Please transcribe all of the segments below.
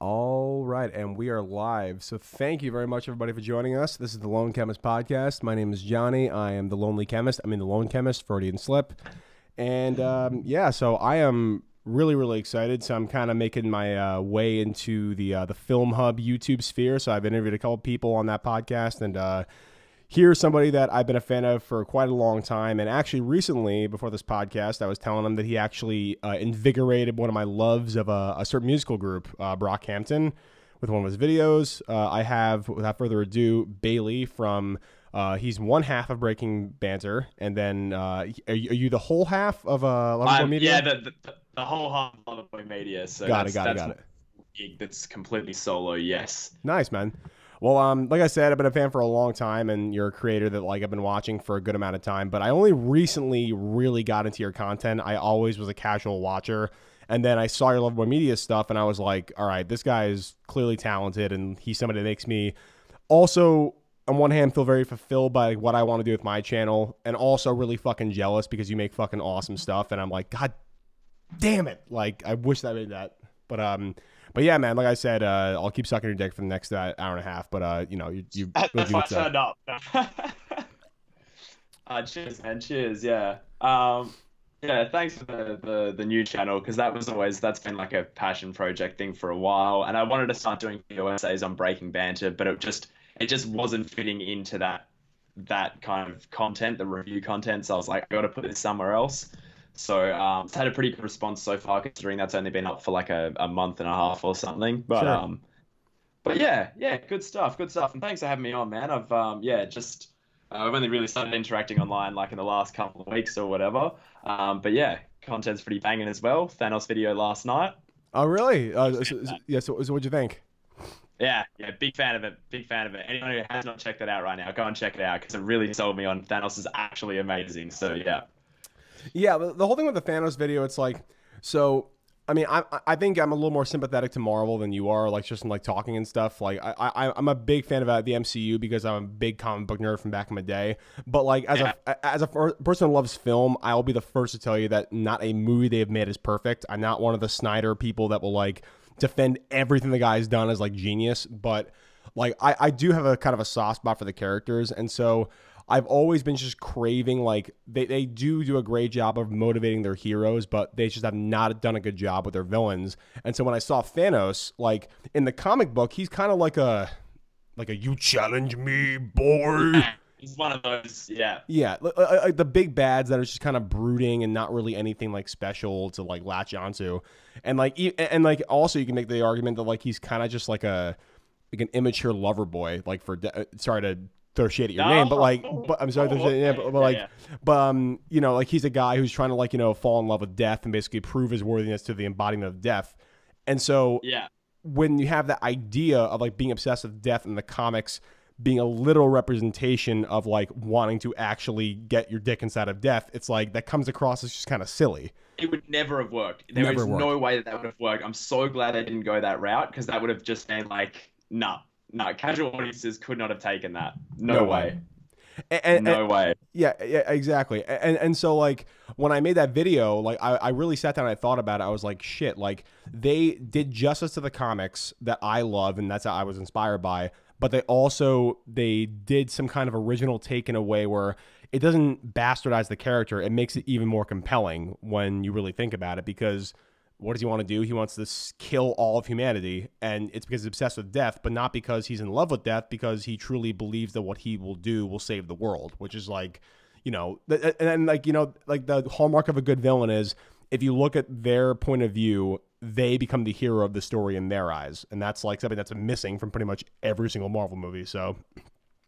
All right, and we are live. So thank you very much, everybody, for joining us. This is the Lone Chemist podcast. My name is Johnny. I am the Lonely Chemist. I mean, the Lone Chemist, Freudian slip. And yeah, so I am really excited. So I'm kind of making my way into the Film Hub YouTube sphere. So I've interviewed a couple people on that podcast, and here's somebody that I've been a fan of for quite a long time. And actually recently, before this podcast, I was telling him that he actually invigorated one of my loves of a certain musical group, Brockhampton, with one of his videos. I have, without further ado, Bailey from, he's one half of Breaking Banter. And then are you the whole half of Loverboy Media? Yeah, the whole half of Loverboy Media. So got it. That's completely solo, yes. Nice, man. Well, like I said, I've been a fan for a long time, and you're a creator that I've been watching for a good amount of time. But I only recently really got into your content. I always was a casual watcher, and then I saw your Loverboy Media stuff, and I was like, all right, this guy is clearly talented, and he's somebody that makes me also, on one hand, feel very fulfilled by what I want to do with my channel, and also really fucking jealous because you make fucking awesome stuff, and I'm like, God damn it! Like, I wish that I made that, But yeah, man, like I said, I'll keep sucking your dick for the next hour and a half. But you know, you that's why I turned up. Cheers, man. Cheers. Yeah. Yeah. Thanks for the new channel, because that's been like a passion project thing for a while, and I wanted to start doing video essays on Breaking Banter, but it just wasn't fitting into that kind of content, the review content. So I was like, I got to put this somewhere else. So it's had a pretty good response so far, considering that's only been up for like a month and a half or something. But sure. But yeah, good stuff. And thanks for having me on, man. I've I've only really started interacting online like in the last couple of weeks or whatever. But yeah, content's pretty banging as well. Thanos video last night. Oh really? So what'd you think? Yeah, big fan of it. Anyone who has not checked that out right now, go and check it out, because it really sold me on Thanos is actually amazing. So yeah. Yeah, the whole thing with the Thanos video, it's like, so, I mean, I think I'm a little more sympathetic to Marvel than you are, like, just in, like, talking and stuff. Like, I'm a big fan of the MCU because I'm a big comic book nerd from back in the day. But, like, as a person who loves film, I'll be the first to tell you that not a movie they have made is perfect. I'm not one of the Snyder people that will, like, defend everything the guy's done as, like, genius. But, like, I do have a kind of a soft spot for the characters, and so I've always been just craving, like, they do a great job of motivating their heroes, but they just have not done a good job with their villains. And so when I saw Thanos, like, in the comic book, he's kind of like a you challenge me, boy. He's one of those, yeah. Yeah, like the big bads that are just kind of brooding and not really anything, like, special to, like, latch onto. And, like, also you can make the argument that, like, he's kind of just like an immature lover boy, like, sorry to throw shade at your name, but I'm sorry, you know, like, he's a guy who's trying to, like, you know, fall in love with death and basically prove his worthiness to the embodiment of death. And so yeah, when you have that idea of, like, being obsessed with death in the comics being a literal representation of, like, wanting to actually get your dick inside of death, it's like that comes across as just kind of silly. It would never have worked. There is no way that would have worked. I'm so glad they didn't go that route, because that would have just been like, nah. No, casual audiences could not have taken that. No way. No way. Yeah, exactly. And so, like, when I made that video, like, I really sat down and I thought about it. I was like, shit, like, they did justice to the comics that I love, and that's how I was inspired by. But they did some kind of original take in a way where it doesn't bastardize the character. It makes it even more compelling when you really think about it, because what does he want to do? He wants to kill all of humanity, and it's because he's obsessed with death, but not because he's in love with death, because he truly believes that what he will do will save the world, which is, like, you know, and like, you know, like, the hallmark of a good villain is if you look at their point of view, they become the hero of the story in their eyes, and that's, like, something that's missing from pretty much every single Marvel movie. So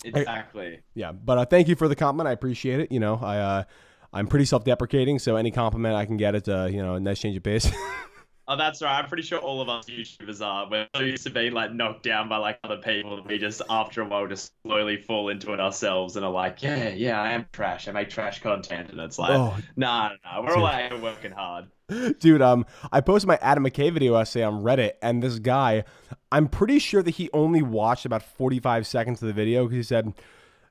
exactly. Yeah, but thank you for the compliment. I appreciate it. You know, I'm pretty self-deprecating, so any compliment I can get, it's you know, a nice change of pace. Oh, that's right. I'm pretty sure all of us YouTubers are. We're so used to being, like, knocked down by, like, other people that we just, after a while, just slowly fall into it ourselves and are like, yeah, I am trash. I make trash content. And it's like, nah. We're all out here working hard. Dude, I posted my Adam McKay video essay on Reddit, and this guy, I'm pretty sure that he only watched about 45 seconds of the video, because he said,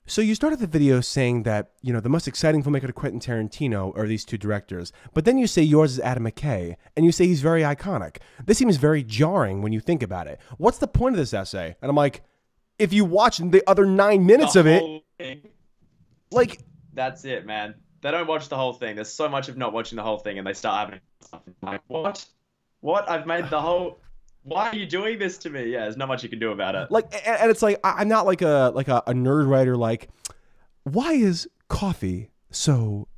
So you started the video saying that, you know, the most exciting filmmaker to Quentin Tarantino are these two directors. But then you say yours is Adam McKay, and you say he's very iconic. This seems very jarring when you think about it. What's the point of this essay? And I'm like, if you watch the other 9 minutes of it, like... That's it, man. They don't watch the whole thing. There's so much of not watching the whole thing, and they start having something like, what? What? I've made the whole... Why are you doing this to me? Yeah, there's not much you can do about it. Like, and it's like, I'm not like a nerd writer. Like, why is coffee so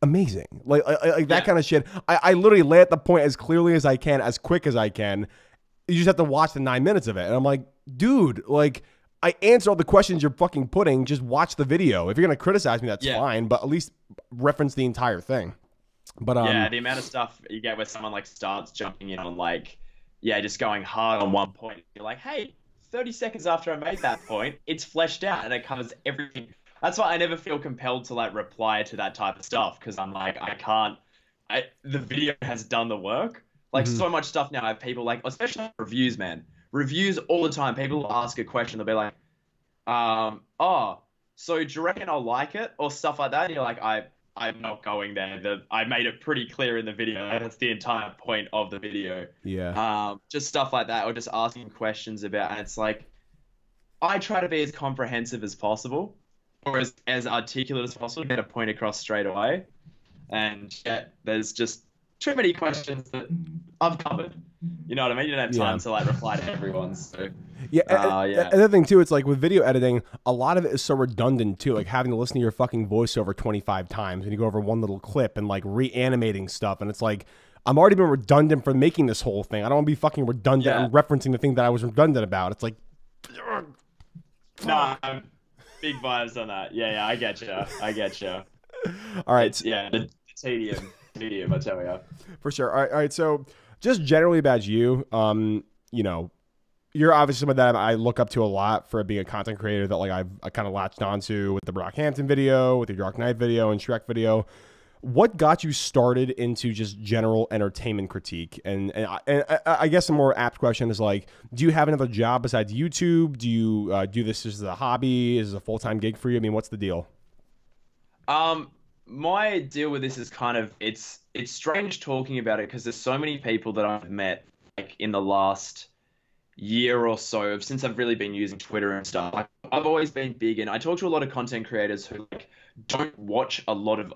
amazing? Like that kind of shit. I literally lay at the point as clearly as I can, as quick as I can. You just have to watch the 9 minutes of it. And I'm like, dude, like, I answer all the questions you're fucking putting. Just watch the video. If you're going to criticize me, that's fine. But at least reference the entire thing. But yeah, the amount of stuff you get where someone like starts jumping in on like, yeah, just going hard on one point. You're like, hey, 30 seconds after I made that point, it's fleshed out and it covers everything. That's why I never feel compelled to like reply to that type of stuff, because I'm like, the video has done the work. Like so much stuff now I have people like, especially reviews, man. Reviews all the time. People will ask a question, they'll be like, oh, so do you reckon I'll like it? Or stuff like that. And you're like, I'm not going there. I made it pretty clear in the video. That's the entire point of the video. Yeah. Just stuff like that, or just asking questions about, and it's like, I try to be as comprehensive as possible, or as articulate as possible, to get a point across straight away. And yeah, there's just too many questions that I've covered. You know what I mean? You don't have time to like reply to everyone. So yeah, another thing too, it's like with video editing, a lot of it is so redundant too, like having to listen to your fucking voiceover 25 times and you go over one little clip and like reanimating stuff, and it's like, I'm already been redundant for making this whole thing. I don't want to be fucking redundant and referencing the thing that I was redundant about. It's like, nah, big vibes on that. Yeah, I get you. All right, the tedium, I tell you. For sure. All right. So just generally about you, you know, you're obviously someone that I look up to a lot for being a content creator that like I kind of latched onto with the Brockhampton video, with your Dark Knight video and Shrek video. What got you started into just general entertainment critique? And I guess a more apt question is like, do you have another job besides YouTube? Do you do this as a hobby? Is it a full-time gig for you? I mean, what's the deal? My deal with this is kind of, it's strange talking about it, because there's so many people that I've met like in the last year or so, since I've really been using Twitter and stuff. Like, I've always been big, and I talk to a lot of content creators who like don't watch a lot of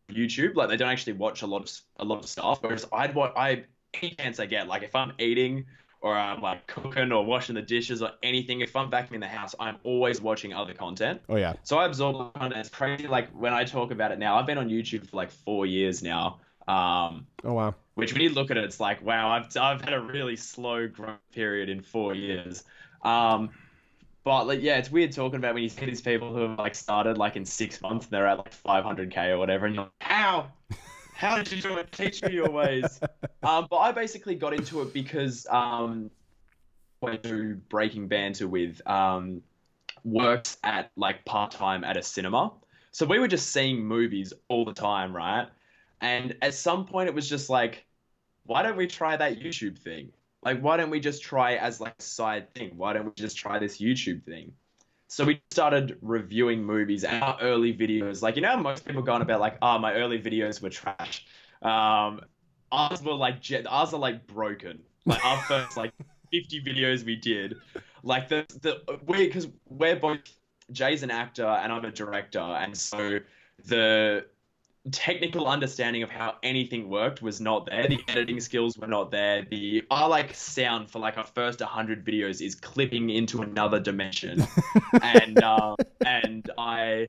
YouTube. Like, they don't actually watch a lot of stuff. Whereas any chance I get, like if I'm eating or I'm like cooking or washing the dishes or anything, if I'm back in the house, I'm always watching other content. Oh yeah. So I absorb the content. It's crazy. Like when I talk about it now, I've been on YouTube for like 4 years now. Oh wow. Which when you look at it, it's like, wow, I've had a really slow growth period in 4 years. But like, yeah, it's weird talking about when you see these people who have like started like in 6 months and they're at like 500K or whatever, and you're like, how? How did you do it? Teach me your ways. But I basically got into it because I do Breaking Banter with works at like part-time at a cinema. So we were just seeing movies all the time, right? And at some point it was just like, why don't we try that YouTube thing? Like, why don't we just try as like a side thing? Why don't we just try this YouTube thing? So we started reviewing movies, and our early videos, like, you know, most people go on about like, oh, my early videos were trash. Ours are like broken. Like our first like 50 videos we did, like because we're both, Jay's an actor and I'm a director, and so the technical understanding of how anything worked was not there. The editing skills were not there. Our like sound for like our first 100 videos is clipping into another dimension. and like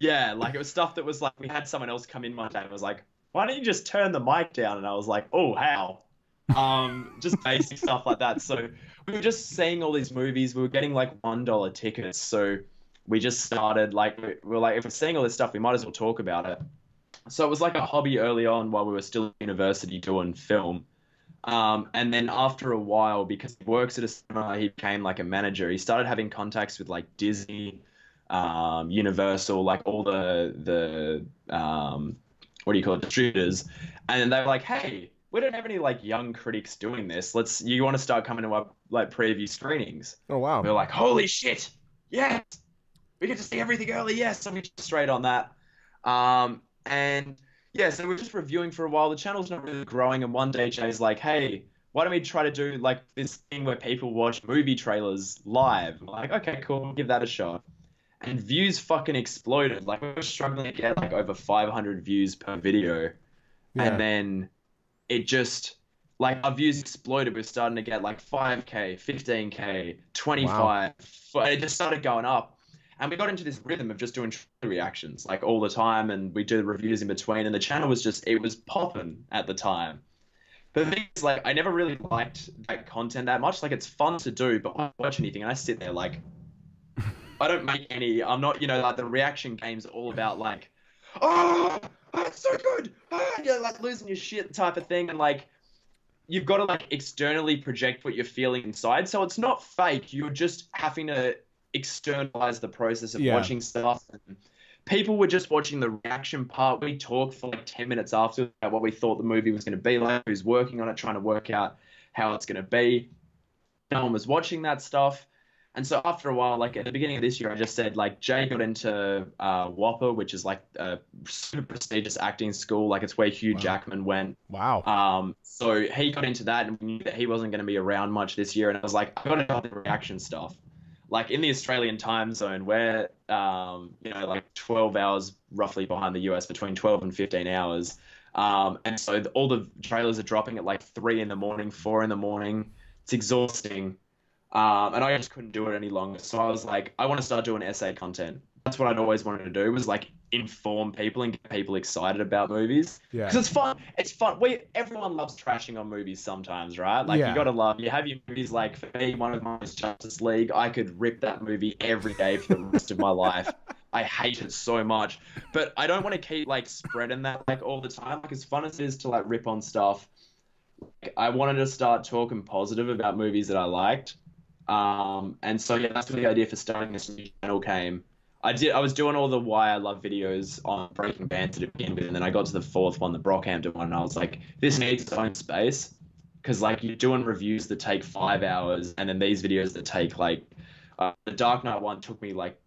it was stuff that was like, we had someone else come in one day and was like, why don't you just turn the mic down? And I was like, oh, how? Just basic stuff like that. So we were just seeing all these movies. We were getting like $1 tickets. So we just started like, we were like, if we're seeing all this stuff, we might as well talk about it. So it was like a hobby early on while we were still at university doing film. And then after a while, because he works at a cinema, he became like a manager. He started having contacts with like Disney, Universal, like all the what do you call it, distributors. And then they were like, hey, we don't have any like young critics doing this. You want to start coming to our like preview screenings? Oh, wow. We were like, holy shit. Yes. we get to see everything early. Yes, so we just straight on that. And yeah, so we're just reviewing for a while. The channel's not really growing, and one day Jay's like, "Hey, why don't we try to do like this thing where people watch movie trailers live?" I'm like, "Okay, cool, give that a shot." And views fucking exploded. Like we were struggling to get like over 500 views per video, and Yeah. then it just like our views exploded. We're starting to get like 5K, 15K, Wow. 25. It just started going up. And we got into this rhythm of just doing trailer reactions like all the time, and we do the reviews in between. And the channel was just, it was popping at the time. But the thing is, like, I never really liked that content that much. Like, it's fun to do, but I don't watch anything and I sit there like, I don't make any. I'm not, like the reaction games are all about like, oh, it's so good, like losing your shit type of thing, and like you've got to like externally project what you're feeling inside. So it's not fake. You're just having to externalize the process of Yeah. watching stuff. And people were just watching the reaction part. We talked for like 10 minutes after about what we thought the movie was going to be like, who's working on it, trying to work out how it's going to be. No one was watching that stuff. And so after a while, like at the beginning of this year, I just said like Jay got into Whopper, which is like a super prestigious acting school. Like it's where Hugh Wow. Jackman went. Wow. So he got into that, and we knew that he wasn't going to be around much this year. And I was like, I got to do the reaction stuff. Like in the Australian time zone, we're like 12 hours roughly behind the US, between 12 and 15 hours. And so all the trailers are dropping at like 3 in the morning, 4 in the morning. It's exhausting. And I just couldn't do it any longer. So I was like, I want to start doing essay content. That's what I'd always wanted to do, was like inform people and get people excited about movies. Yeah. Because it's fun. It's fun. Everyone loves trashing on movies sometimes, right? Like you Yeah. gotta love. You have your movies. Like for me, one of mine is Justice League. I could rip that movie every day for the rest of my life. I hate it so much, but I don't want to keep like spreading that like all the time. Like as fun as it is to like rip on stuff, I wanted to start talking positive about movies that I liked. And so yeah, that's where the idea for starting this new channel came. I was doing all the why I love videos on Breaking Banter to begin with, and then I got to the fourth one, the Brockhampton one, and I was like, this needs its own space. Because like you're doing reviews that take 5 hours, and then these videos that take like the Dark Knight one took me like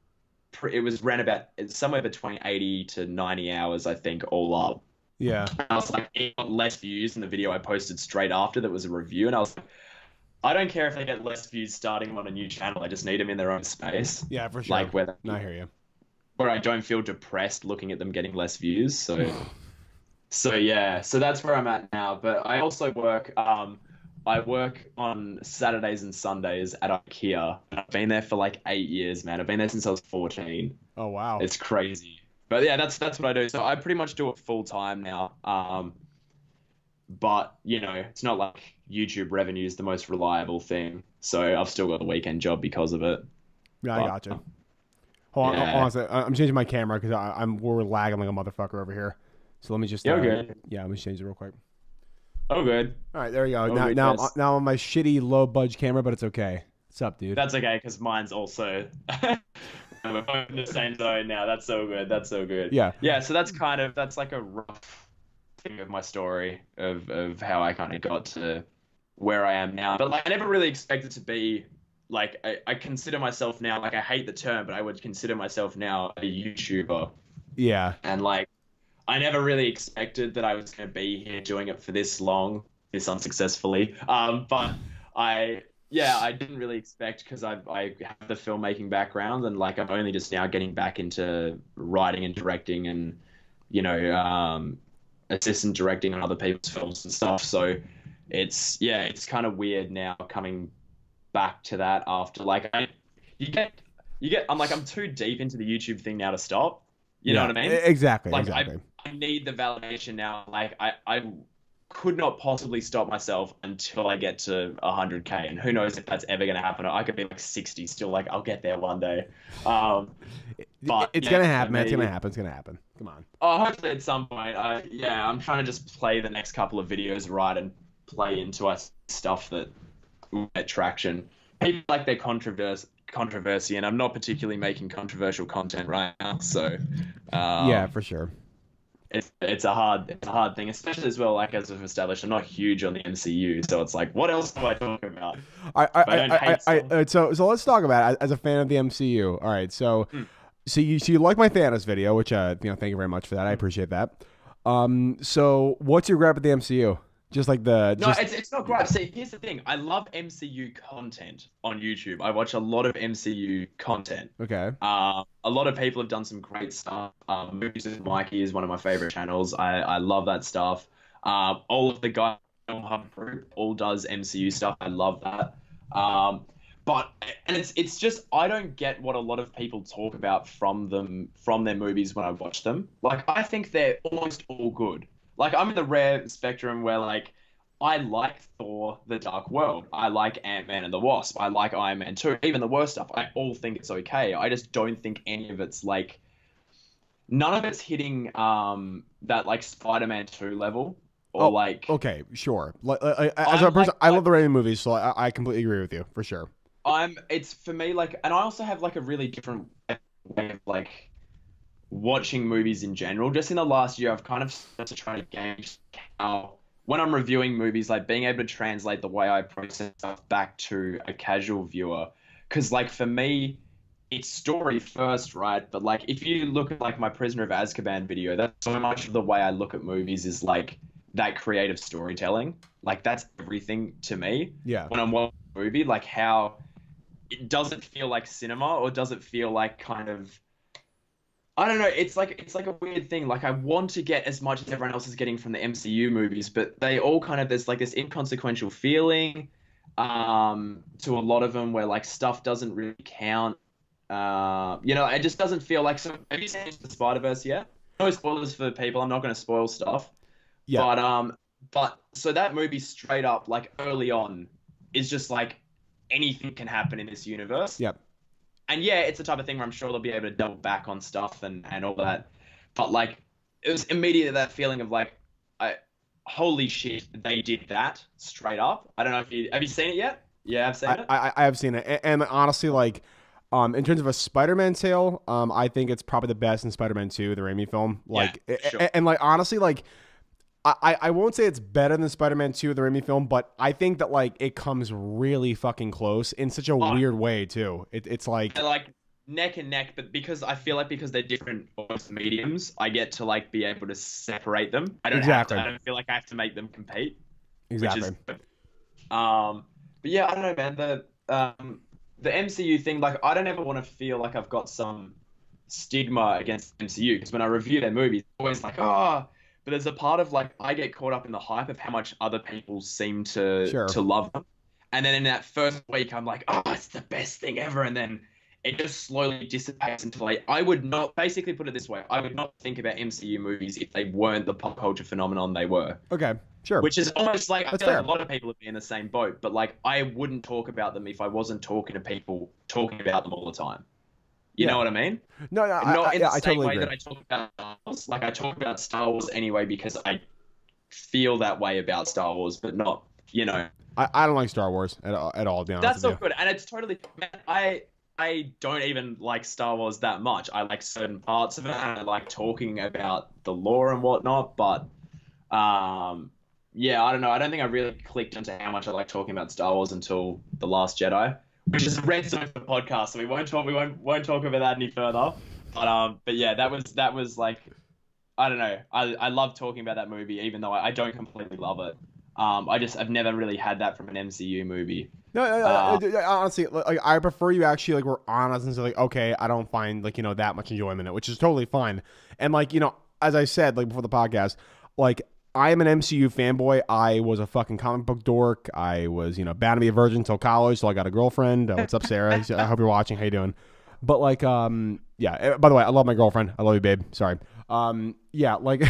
it was ran about somewhere between 80 to 90 hours, I think, all up. Yeah. And I was like, it got less views than the video I posted straight after that was a review, and I was like, I don't care if they get less views starting on a new channel. I just need them in their own space. Yeah, for sure. Like where No, I hear you. I don't feel depressed looking at them getting less views. So yeah, so that's where I'm at now. But I also work. I work on Saturdays and Sundays at IKEA. I've been there for like 8 years, man. I've been there since I was 14. Oh, wow. It's crazy. But yeah, that's what I do. So I pretty much do it full time now. But it's not like YouTube revenue is the most reliable thing. So I've still got the weekend job because of it. Yeah, I But, gotcha. Hold on, yeah. hold on a sec. I'm changing my camera because we're lagging like a motherfucker over here. So let me just. Yeah, okay. Yeah, let me change it real quick. Oh, good. All right, there you go. Oh, Now, good, now, yes. now on my shitty low budge camera, but it's okay. What's up, dude? That's okay because mine's also. We're both in the same zone now. That's so good. That's so good. Yeah. Yeah. So that's like a rough thing of my story of how I kind of got to where I am now. But like I never really expected to be like I consider myself now, like I hate the term, but I would consider myself now a YouTuber. Yeah. And like I never really expected that I was going to be here doing it for this long, this unsuccessfully. But I didn't really expect, because I have the filmmaking background, and like I'm only just now getting back into writing and directing and assistant directing on other people's films and stuff. So it's kind of weird now coming back to that after like you get I'm like I'm too deep into the YouTube thing now to stop. You know what I mean? Exactly. Like exactly. I need the validation now. Like I could not possibly stop myself until I get to 100K, and who knows if that's ever going to happen. I could be like 60 still, like I'll get there one day. But It's yeah, gonna happen, man. It's maybe- gonna happen. It's gonna happen. Come on. Oh, hopefully at some point. I'm trying to just play the next couple of videos right and play into us stuff that will get traction. People like their controversy, and I'm not particularly making controversial content right now, so Yeah, for sure. it's a hard thing, especially as well. Like as we've established, I'm not huge on the MCU, so it's like, what else do I talk about? So let's talk about it. As a fan of the MCU. All right, so So you like my Thanos video, which thank you very much for that. I appreciate that. So what's your grab at the MCU? Just like the No, it's not great. See, here's the thing. I love MCU content on YouTube. I watch a lot of MCU content. Okay. A lot of people have done some great stuff. Movies with Mikey is one of my favorite channels. I love that stuff. All of the guys on Hub Group all does MCU stuff. I love that. But it's just I don't get what a lot of people talk about from their movies when I watch them. Like I think they're almost all good. Like I'm in the rare spectrum where like I like Thor: The Dark World. I like Ant-Man and the Wasp. I like Iron Man 2. Even the worst stuff, I all think it's okay. I just don't think any of it's like none of it's hitting that like Spider-Man 2 level or like okay, sure. As a person, I love the Raimi movies, so I completely agree with you for sure. It's for me like, and I also have like a really different way of like watching movies in general. Just in the last year, I've kind of started to try to gauge how, when I'm reviewing movies, like being able to translate the way I process stuff back to a casual viewer. Because like for me, it's story first, right? But like if you look at like my Prisoner of Azkaban video, that's so much of the way I look at movies is like that creative storytelling. Like that's everything to me. Yeah. When I'm watching a movie, like how it doesn't feel like cinema or does it feel like kind of I don't know. It's like a weird thing. Like I want to get as much as everyone else is getting from the MCU movies, but they all kind of there's like this inconsequential feeling to a lot of them where like stuff doesn't really count. It just doesn't feel like. So have you seen the Spider-Verse yet? No spoilers for people. I'm not going to spoil stuff. Yeah. But so that movie straight up like early on is just like anything can happen in this universe. Yep. And yeah, it's the type of thing where I'm sure they'll be able to double back on stuff and all that. But like, it was immediately that feeling of like, holy shit, they did that straight up. I don't know if have you seen it yet? Yeah, I've seen it. I have seen it, and honestly, like, in terms of a Spider-Man tale, I think it's probably the best in Spider-Man 2, the Raimi film. Like, yeah, sure. and like honestly, like. I won't say it's better than Spider-Man 2, the Raimi film, but I think that like it comes really fucking close in such a weird way too. It's like they're like neck and neck, but because I feel like because they're different almost mediums, I get to like be able to separate them. I don't feel like I have to make them compete. Exactly. Which is good. But yeah, I don't know, man. The MCU thing, like I don't ever want to feel like I've got some stigma against MCU because when I review their movies, it's always like, oh. But there's a part of like I get caught up in the hype of how much other people seem to love them, and then in that first week I'm like, oh, it's the best thing ever, and then it just slowly dissipates into like I would not basically put it this way, I would not think about MCU movies if they weren't the pop culture phenomenon they were. Okay, sure. Which is almost like That's I feel fair. like a lot of people would be in the same boat, but like I wouldn't talk about them if I wasn't talking to people talking about them all the time. You know what I mean? No, Not in the I same totally way agree. that I talk about Star Wars. Like I talk about Star Wars anyway because I feel that way about Star Wars, but not, I don't like Star Wars at all. To be honest That's with not you. good. And it's totally, man, I don't even like Star Wars that much. I like certain parts of it, and I like talking about the lore and whatnot. But yeah, I don't know. I don't think I really clicked into how much I like talking about Star Wars until The Last Jedi, which is a red zone for the podcast, so we won't talk about that any further. But yeah, that was like, I don't know. I love talking about that movie, even though I don't completely love it. I've never really had that from an MCU movie. No, honestly, like I prefer you actually like were honest and say like, okay, I don't find like that much enjoyment in it, which is totally fine. And like as I said like before the podcast, like I am an MCU fanboy. I was a fucking comic book dork. I was bound to be a virgin until college, so I got a girlfriend. What's up, Sarah? I hope you're watching. How you doing? But like yeah. By the way, I love my girlfriend. I love you, babe. Sorry. Yeah, like.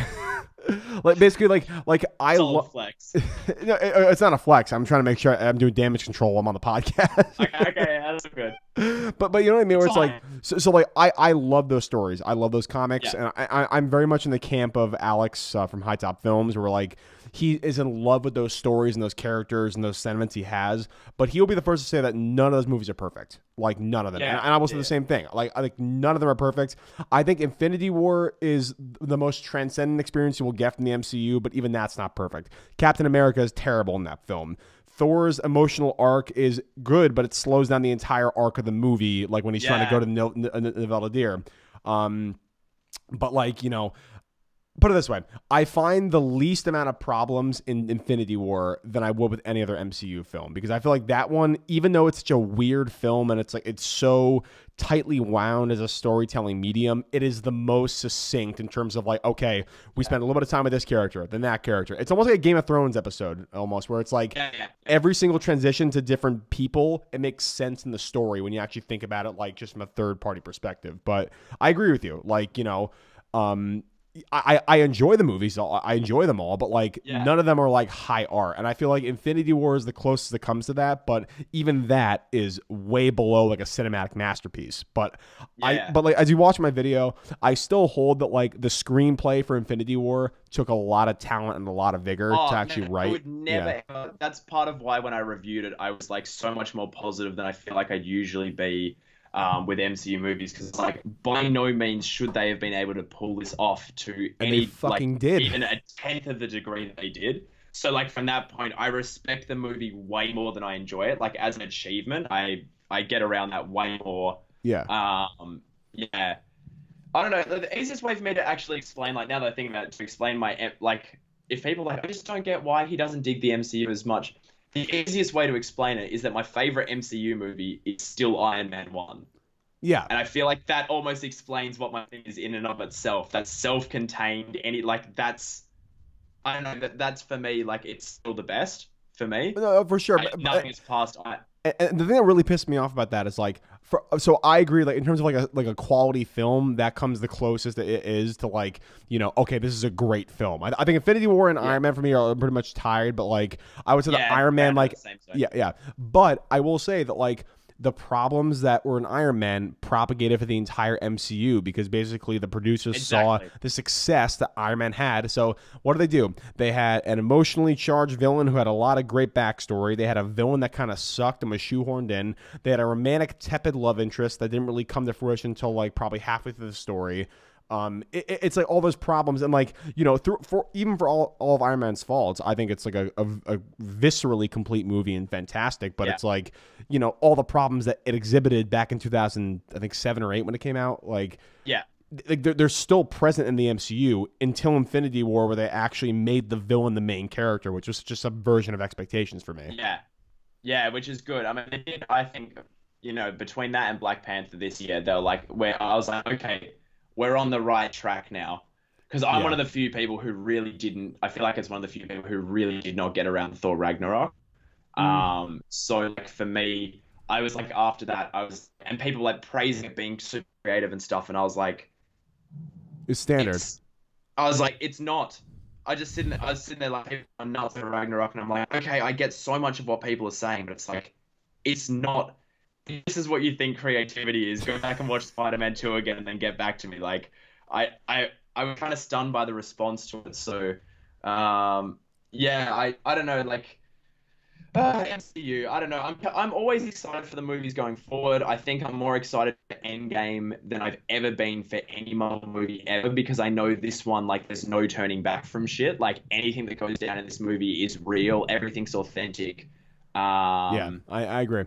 Like basically, like I love flex. No, it's not a flex. I'm trying to make sure I'm doing damage control while I'm on the podcast. Okay, that's good. But you know what I mean? Where it's like, so like I love those stories. I love those comics, and I'm very much in the camp of Alex from High Top Films, where like he is in love with those stories and those characters and those sentiments he has. But he'll be the first to say that none of those movies are perfect. Like none of them. Yeah, and I will say the same thing. Like I think none of them are perfect. I think Infinity War is the most transcendent experience you will get from the MCU, but even that's not perfect. Captain America is terrible in that film. Thor's emotional arc is good, but it slows down the entire arc of the movie, like when he's trying to go to Niveldadir. But like, you know, put it this way, I find the least amount of problems in Infinity War than I would with any other MCU film, because I feel like that one, even though it's such a weird film and it's like it's so tightly wound as a storytelling medium, it is the most succinct in terms of like, okay, we spent a little bit of time with this character, then that character. It's almost like a Game of Thrones episode almost, where it's like every single transition to different people, it makes sense in the story when you actually think about it, like just from a third party perspective. But I agree with you, like, you know, I enjoy the movies. I enjoy them all, but like none of them are like high art. And I feel like Infinity War is the closest it comes to that, but even that is way below like a cinematic masterpiece. But but like as you watch my video, I still hold that like the screenplay for Infinity War took a lot of talent and a lot of vigor to actually write. I would never. That's part of why when I reviewed it, I was like so much more positive than I feel like I'd usually be. With MCU movies, because like by no means should they have been able to pull this off to any like did. even a 10th of the degree that they did. So like from that point, I respect the movie way more than I enjoy it. Like as an achievement, I get around that way more. Yeah. Yeah. I don't know. The easiest way for me to actually explain, like now that I think about it, to explain my like if people like I just don't get why he doesn't dig the MCU as much. The easiest way to explain it is that my favorite MCU movie is still Iron Man 1. Yeah. And I feel like that almost explains what my thing is in and of itself. That's self-contained. That's, I don't know, that's for me, like, it's still the best for me. No, for sure. Nothing is past. And the thing that really pissed me off about that is like, so I agree, like in terms of like a quality film, that comes the closest that it is to like, you know, okay, this is a great film. I think Infinity War and Iron Man for me are pretty much tied, but like I would say the Iron Man, like, yeah. But I will say that like the problems that were in Iron Man propagated for the entire MCU, because basically the producers saw the success that Iron Man had. So what do? They had an emotionally charged villain who had a lot of great backstory. They had a villain that kind of sucked and was shoehorned in. They had a romantic, tepid love interest that didn't really come to fruition until like probably halfway through the story. It's like all those problems, and like, you know, for all of Iron Man's faults, I think it's like a viscerally complete movie and fantastic. But it's like, you know, all the problems that it exhibited back in 2007 or 8 when it came out, like like they're still present in the MCU until Infinity War, where they actually made the villain the main character, which was just a version of expectations for me. Yeah, which is good. I mean, they did, I think, you know, between that and Black Panther this year, they were like, where I was like, okay, we're on the right track now. Because I'm one of the few people who really didn't, I feel like it's one of the few people who really did not get around Thor Ragnarok. So like for me, I was like, after that, and people like praising it being super creative and stuff, and I was like, it's standard. I was like, it's not. I was sitting there like, people are nuts for Ragnarok, and I'm like, okay, I get so much of what people are saying, but it's like, it's not. This is what you think creativity is. Go back and watch Spider-Man 2 again and then get back to me. Like, I was kind of stunned by the response to it. So, yeah, I don't know, like, MCU, I don't know. I'm always excited for the movies going forward. I think I'm more excited for Endgame than I've ever been for any Marvel movie ever, because I know this one, like, there's no turning back from shit. Like, anything that goes down in this movie is real. Everything's authentic. Yeah, I agree.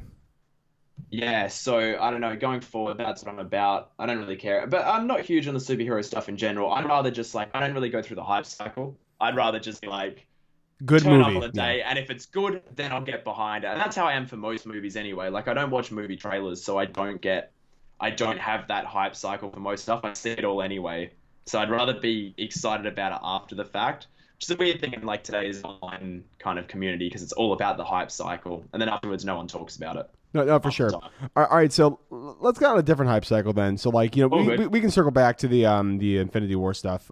Yeah, so I don't know. Going forward, that's what I'm about. I don't really care. But I'm not huge on the superhero stuff in general. I'd rather just, like, I don't really go through the hype cycle. I'd rather just be like, good turn movie up on the day, and if it's good, then I'll get behind it. And that's how I am for most movies anyway. Like, I don't watch movie trailers, so I don't have that hype cycle for most stuff. I see it all anyway. So I'd rather be excited about it after the fact. Which is a weird thing in like today's online kind of community, because it's all about the hype cycle, and then afterwards no one talks about it. No, for sure. All right, so let's get on a different hype cycle then. So like, you know, we can circle back to the Infinity War stuff.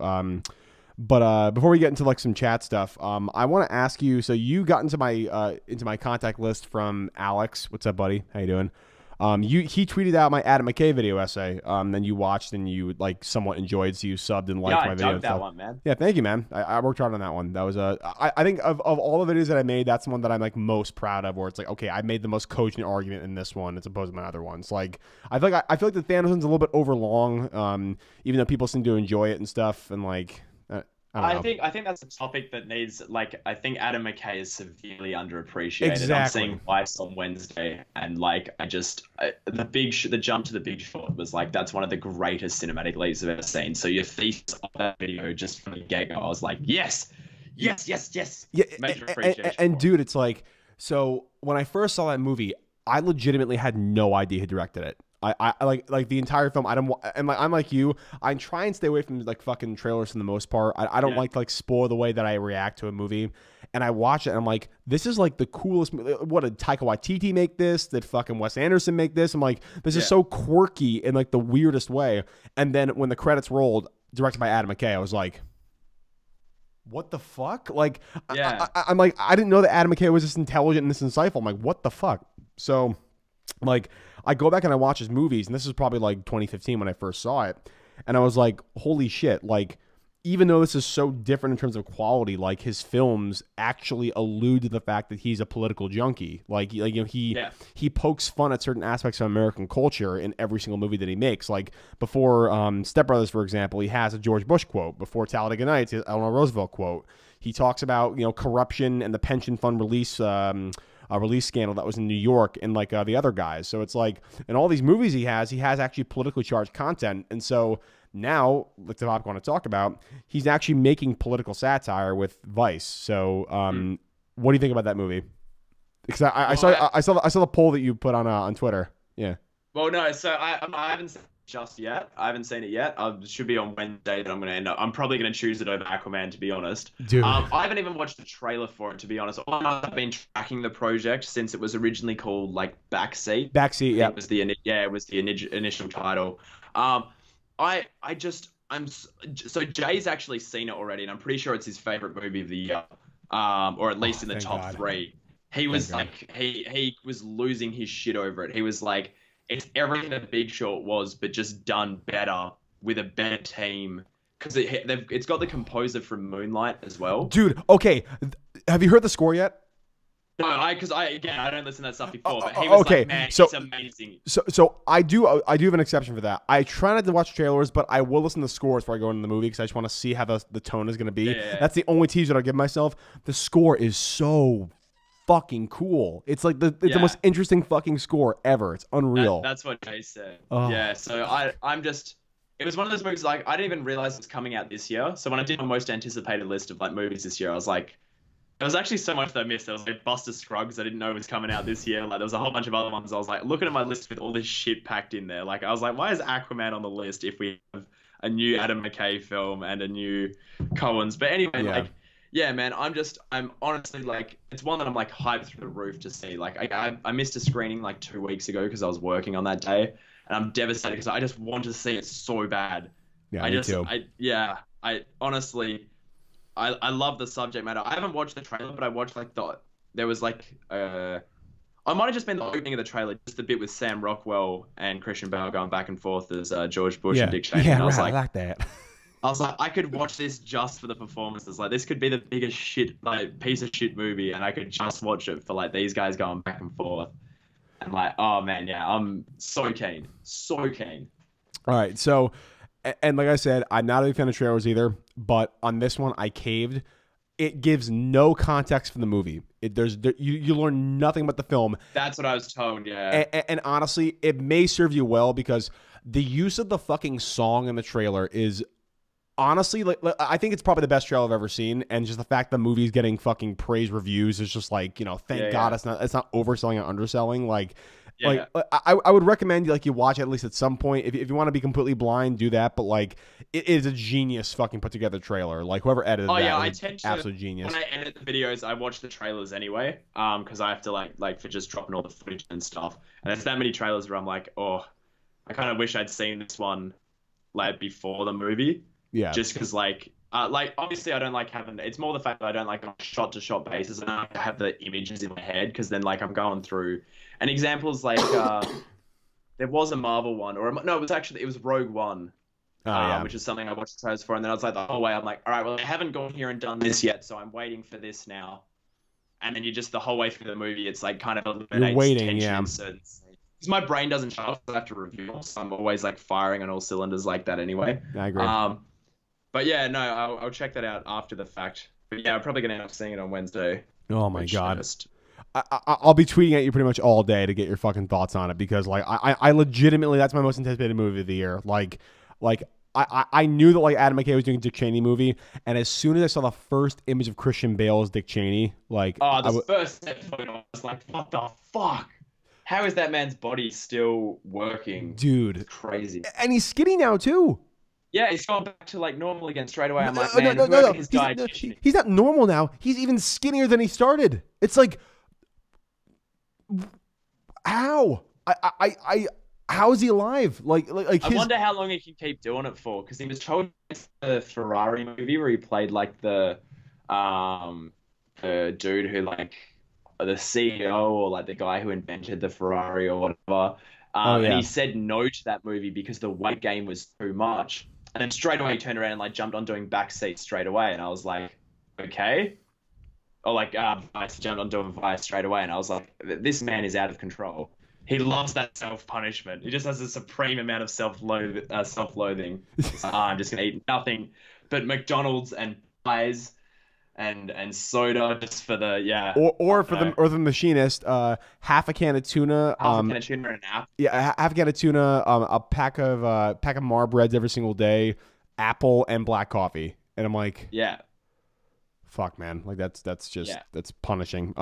But before we get into like some chat stuff, I want to ask you. So you got into my contact list from Alex. What's up, buddy? How you doing? He tweeted out my Adam McKay video essay. Then you watched and you like somewhat enjoyed, so you subbed and liked my video. Yeah, I dug that one, man. Yeah, thank you, man. I worked hard on that one. That was I think of all the videos that I made, that's the one that I'm like most proud of. Where it's like, okay, I made the most cogent argument in this one as opposed to my other ones. Like, I feel like the Thanos one's a little bit overlong. Even though people seem to enjoy it and stuff, and like, I I don't know. I think that's a topic that needs like I think Adam McKay is severely underappreciated. I'm Exactly. seeing Vice on Wednesday, and like the jump to the Big Short was like that's one of the greatest cinematic leaps I've ever seen. So your thesis of that video just from the get go, I was like, yes, yes, yes, yes, Yeah, major appreciation and for it. dude, it's like, so when I first saw that movie, I legitimately had no idea who directed it. I like the entire film. I don't, and like I'm like you. I try and stay away from like fucking trailers for the most part. I don't Yeah, like to like spoil the way that I react to a movie. And I watch it, and I'm like, this is like the coolest. What did Taika Waititi make this? Did fucking Wes Anderson make this? I'm like, this is yeah, so quirky in like the weirdest way. And then when the credits rolled, directed by Adam McKay, I was like, what the fuck? Like, yeah. I'm like, I didn't know that Adam McKay was this intelligent and this insightful. I'm like, what the fuck? So, like, I go back and I watch his movies, and this is probably like 2015 when I first saw it, and I was like, holy shit! Like, even though this is so different in terms of quality, like his films actually allude to the fact that he's a political junkie. Like you know, Yeah. he pokes fun at certain aspects of American culture in every single movie that he makes. Like before Step Brothers, for example, he has a George Bush quote. Before Talladega Nights, he has Eleanor Roosevelt quote. He talks about, you know, corruption and the pension fund release. A release scandal that was in New York and like the other guys. So it's like in all these movies he has actually politically charged content. And so now, like the topic I want to talk about, he's actually making political satire with Vice. So Hmm. what do you think about that movie? Because Well, I, I saw the poll that you put on Twitter. Yeah. Well, no, so I haven't seen it just yet. I haven't seen it yet. It should be on Wednesday that I'm going to end up. I'm probably going to choose it over Aquaman, to be honest. Dude. I haven't even watched the trailer for it, to be honest. I've been tracking the project since it was originally called like Backseat. Backseat, I yeah. think it was it was the initial title. I just so Jay's actually seen it already, and I'm pretty sure it's his favorite movie of the year, or at least in the Thank top God. three. He Thank was God. like he was losing his shit over it. He was like, it's everything that Big Short was, but just done better with a better team. Because it's got the composer from Moonlight as well. Dude, okay. Have you heard the score yet? No, because I don't listen to that stuff before, but he was Okay, like, man, so it's amazing. so I do have an exception for that. I try not to watch trailers, but I will listen to scores before I go into the movie because I just want to see how the tone is going to be. Yeah. That's the only teaser that I'll give myself. The score is so fucking cool. It's like it's the Yeah. most interesting fucking score ever. It's unreal. That's what Jay said. Oh. Yeah, so I'm just it was one of those movies like I didn't even realize it was coming out this year. So when I did my most anticipated list of like movies this year, I was like, there was actually so much that I missed. There was like Buster Scruggs I didn't know was coming out this year. Like there was a whole bunch of other ones. I was like looking at my list with all this shit packed in there. Like I was like, why is Aquaman on the list if we have a new Adam McKay film and a new Coens? But anyway, Yeah. like yeah, man, I'm honestly like, it's one that I'm like hyped through the roof to see. Like I missed a screening like 2 weeks ago because I was working on that day, and I'm devastated because I just want to see it so bad. Yeah, I me just, too. I honestly, I love the subject matter. I haven't watched the trailer, but I watched like there was like I might have just been the opening of the trailer, just the bit with Sam Rockwell and Christian Bale going back and forth as George Bush and Yeah. Dick Cheney. Yeah, And I was right, I like, like that. I was like, I could watch this just for the performances. Like, this could be the biggest shit, like, piece of shit movie, and I could just watch it for like these guys going back and forth. And like, oh man, yeah, I'm so keen, so keen. All right, so, and like I said, I'm not a big fan of trailers either, but on this one, I caved. It gives no context for the movie. You learn nothing about the film, That's what I was told. Yeah, and honestly, it may serve you well because the use of the fucking song in the trailer is honestly like I think it's probably the best trailer I've ever seen, and just the fact the movie's getting fucking praise reviews is just like, you know, thank Yeah, God yeah. it's not overselling or underselling. Like, Yeah. I would recommend you watch it at least at some point. If you want to be completely blind, do that. But like, it is a genius fucking put together trailer. Like whoever edited Oh that yeah, is I an tend to absolute genius. when I edit the videos, I watch the trailers anyway, because I have to like for just dropping all the footage and stuff. And there's that many trailers where I'm like, oh, I kind of wish I'd seen this one like before the movie. Yeah, Just because like obviously I don't like having, it's more the fact that I don't like on shot to shot basis, and I like to have the images in my head because then like I'm going through, and examples like there was a Marvel one, no, it was Rogue One, oh yeah, which is something I watched the trailers for, and then I was like the whole way I'm like, all right, well, I haven't gone here and done this yet, so I'm waiting for this now. And then you just the whole way through the movie, it's like kind of eliminates waiting, tension yeah. in certain scenes. Because my brain doesn't shut off, I have to review, so I'm always like firing on all cylinders like that anyway. I agree. But yeah, no, I'll check that out after the fact. But yeah, I'm probably gonna end up seeing it on Wednesday. Oh my Which god. just I'll be tweeting at you pretty much all day to get your fucking thoughts on it because like I legitimately that's my most anticipated movie of the year. Like I knew that like Adam McKay was doing a Dick Cheney movie, and as soon as I saw the first image of Christian Bale as Dick Cheney, like the first step photo, I was like, what the fuck? How is that man's body still working? dude, it's crazy. And he's skinny now too. Yeah, he's gone back to like normal again straight away. I'm like, No, man, no, whoever no. his dietitian. He's not normal now. He's even skinnier than he started. It's like, how? How is he alive? Like I wonder how long he can keep doing it for, because he was told the Ferrari movie where he played like the dude who like the CEO or like the guy who invented the Ferrari or whatever. And he said no to that movie because the weight gain was too much. And then straight away he turned around and like jumped on doing backseat straight away. And I was like, okay. Or like Vice jumped on doing Vice straight away. And I was like, this man is out of control. He loves that self-punishment. He just has a supreme amount of self-loathing. I'm just going to eat nothing but McDonald's and pies and soda just for the or the machinist, half a can of tuna, half a can of tuna and an apple. Yeah, half a can of tuna, a pack of Marbreds every single day, apple and black coffee, and I'm like, yeah, fuck, man, like that's just that's punishing.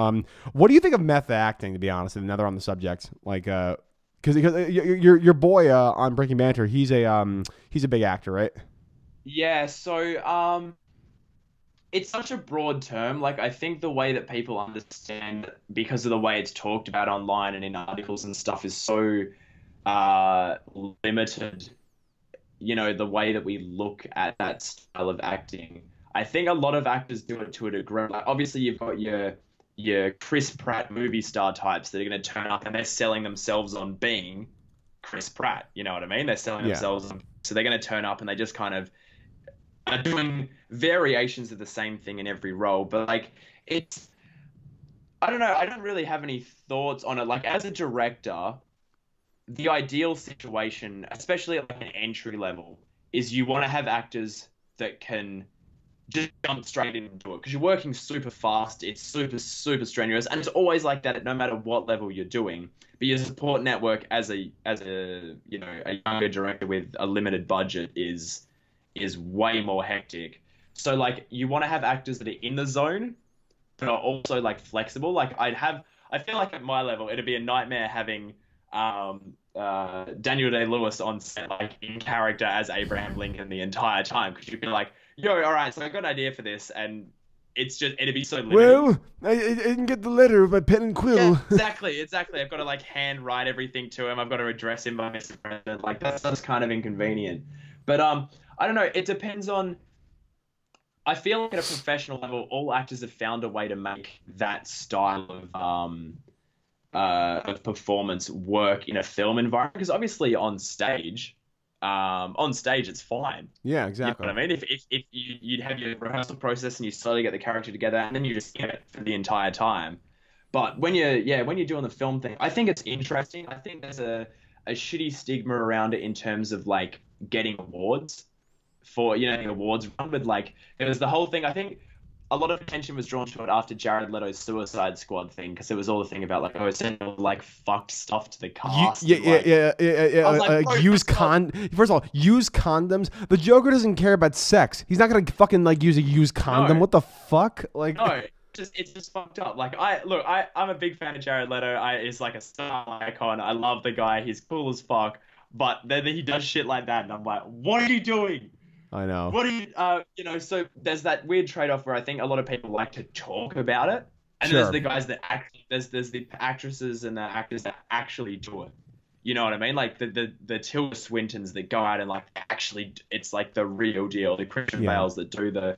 What do you think of method acting? To be honest, and now they're on the subject, like, because your boy on Breaking Banter, he's a big actor, right? Yeah, so it's such a broad term. Like, I think the way that people understand, because of the way it's talked about online and in articles and stuff, is so limited. You know, the way that we look at that style of acting. I think a lot of actors do it to a degree. Like, obviously, you've got your Chris Pratt movie star types that are going to turn up and they're selling themselves on being Chris Pratt. You know what I mean? They're selling themselves on, so they're going to turn up and they just kind of are doing variations of the same thing in every role. But like, I don't know. I don't really have any thoughts on it. Like, as a director, the ideal situation, especially at like an entry level, is you want to have actors that can just jump straight into it, because you're working super fast. It's super, super strenuous, and it's always like that no matter what level you're doing. But your support network as a you know, a younger director with a limited budget is way more hectic. So like, you want to have actors that are in the zone but are also like flexible. Like, I feel like at my level it'd be a nightmare having Daniel Day-Lewis on set, like in character as Abraham Lincoln the entire time, because you'd be like, yo, all right, so I got an idea for this, and it's just, it'd be so limited. Well, I didn't get the letter with my pen and quill. Yeah, exactly. I've got to like hand write everything to him. I've got to address him by Mr. President. Like, that's kind of inconvenient. But I don't know. It depends on. I feel like at a professional level, all actors have found a way to make that style of performance work in a film environment. Because obviously on stage it's fine. Yeah, exactly. You know what I mean? If you'd have your rehearsal process and you slowly get the character together, and then you just get it for the entire time. But when you're doing the film thing, I think it's interesting. I think there's a shitty stigma around it in terms of like getting awards for, you know, the awards run. With like, it was the whole thing. I think a lot of attention was drawn to it after Jared Leto's Suicide Squad thing, because it was all the thing about like, sending like fucked stuff to the cast. Use First of all, use condoms. The Joker doesn't care about sex. He's not gonna fucking like use a used condom. No. What the fuck? Like, no. It's just fucked up. Like, I'm a big fan of Jared Leto. He's like a star icon. I love the guy. He's cool as fuck. But then he does shit like that, and I'm like, what are you doing? I know. What are you, you know? So there's that weird trade-off where I think a lot of people like to talk about it, and then there's the guys that there's the actresses and the actors that actually do it. You know what I mean? Like the Tilda Swintons that go out and like actually, it's like the real deal. The Christian Bales that do the.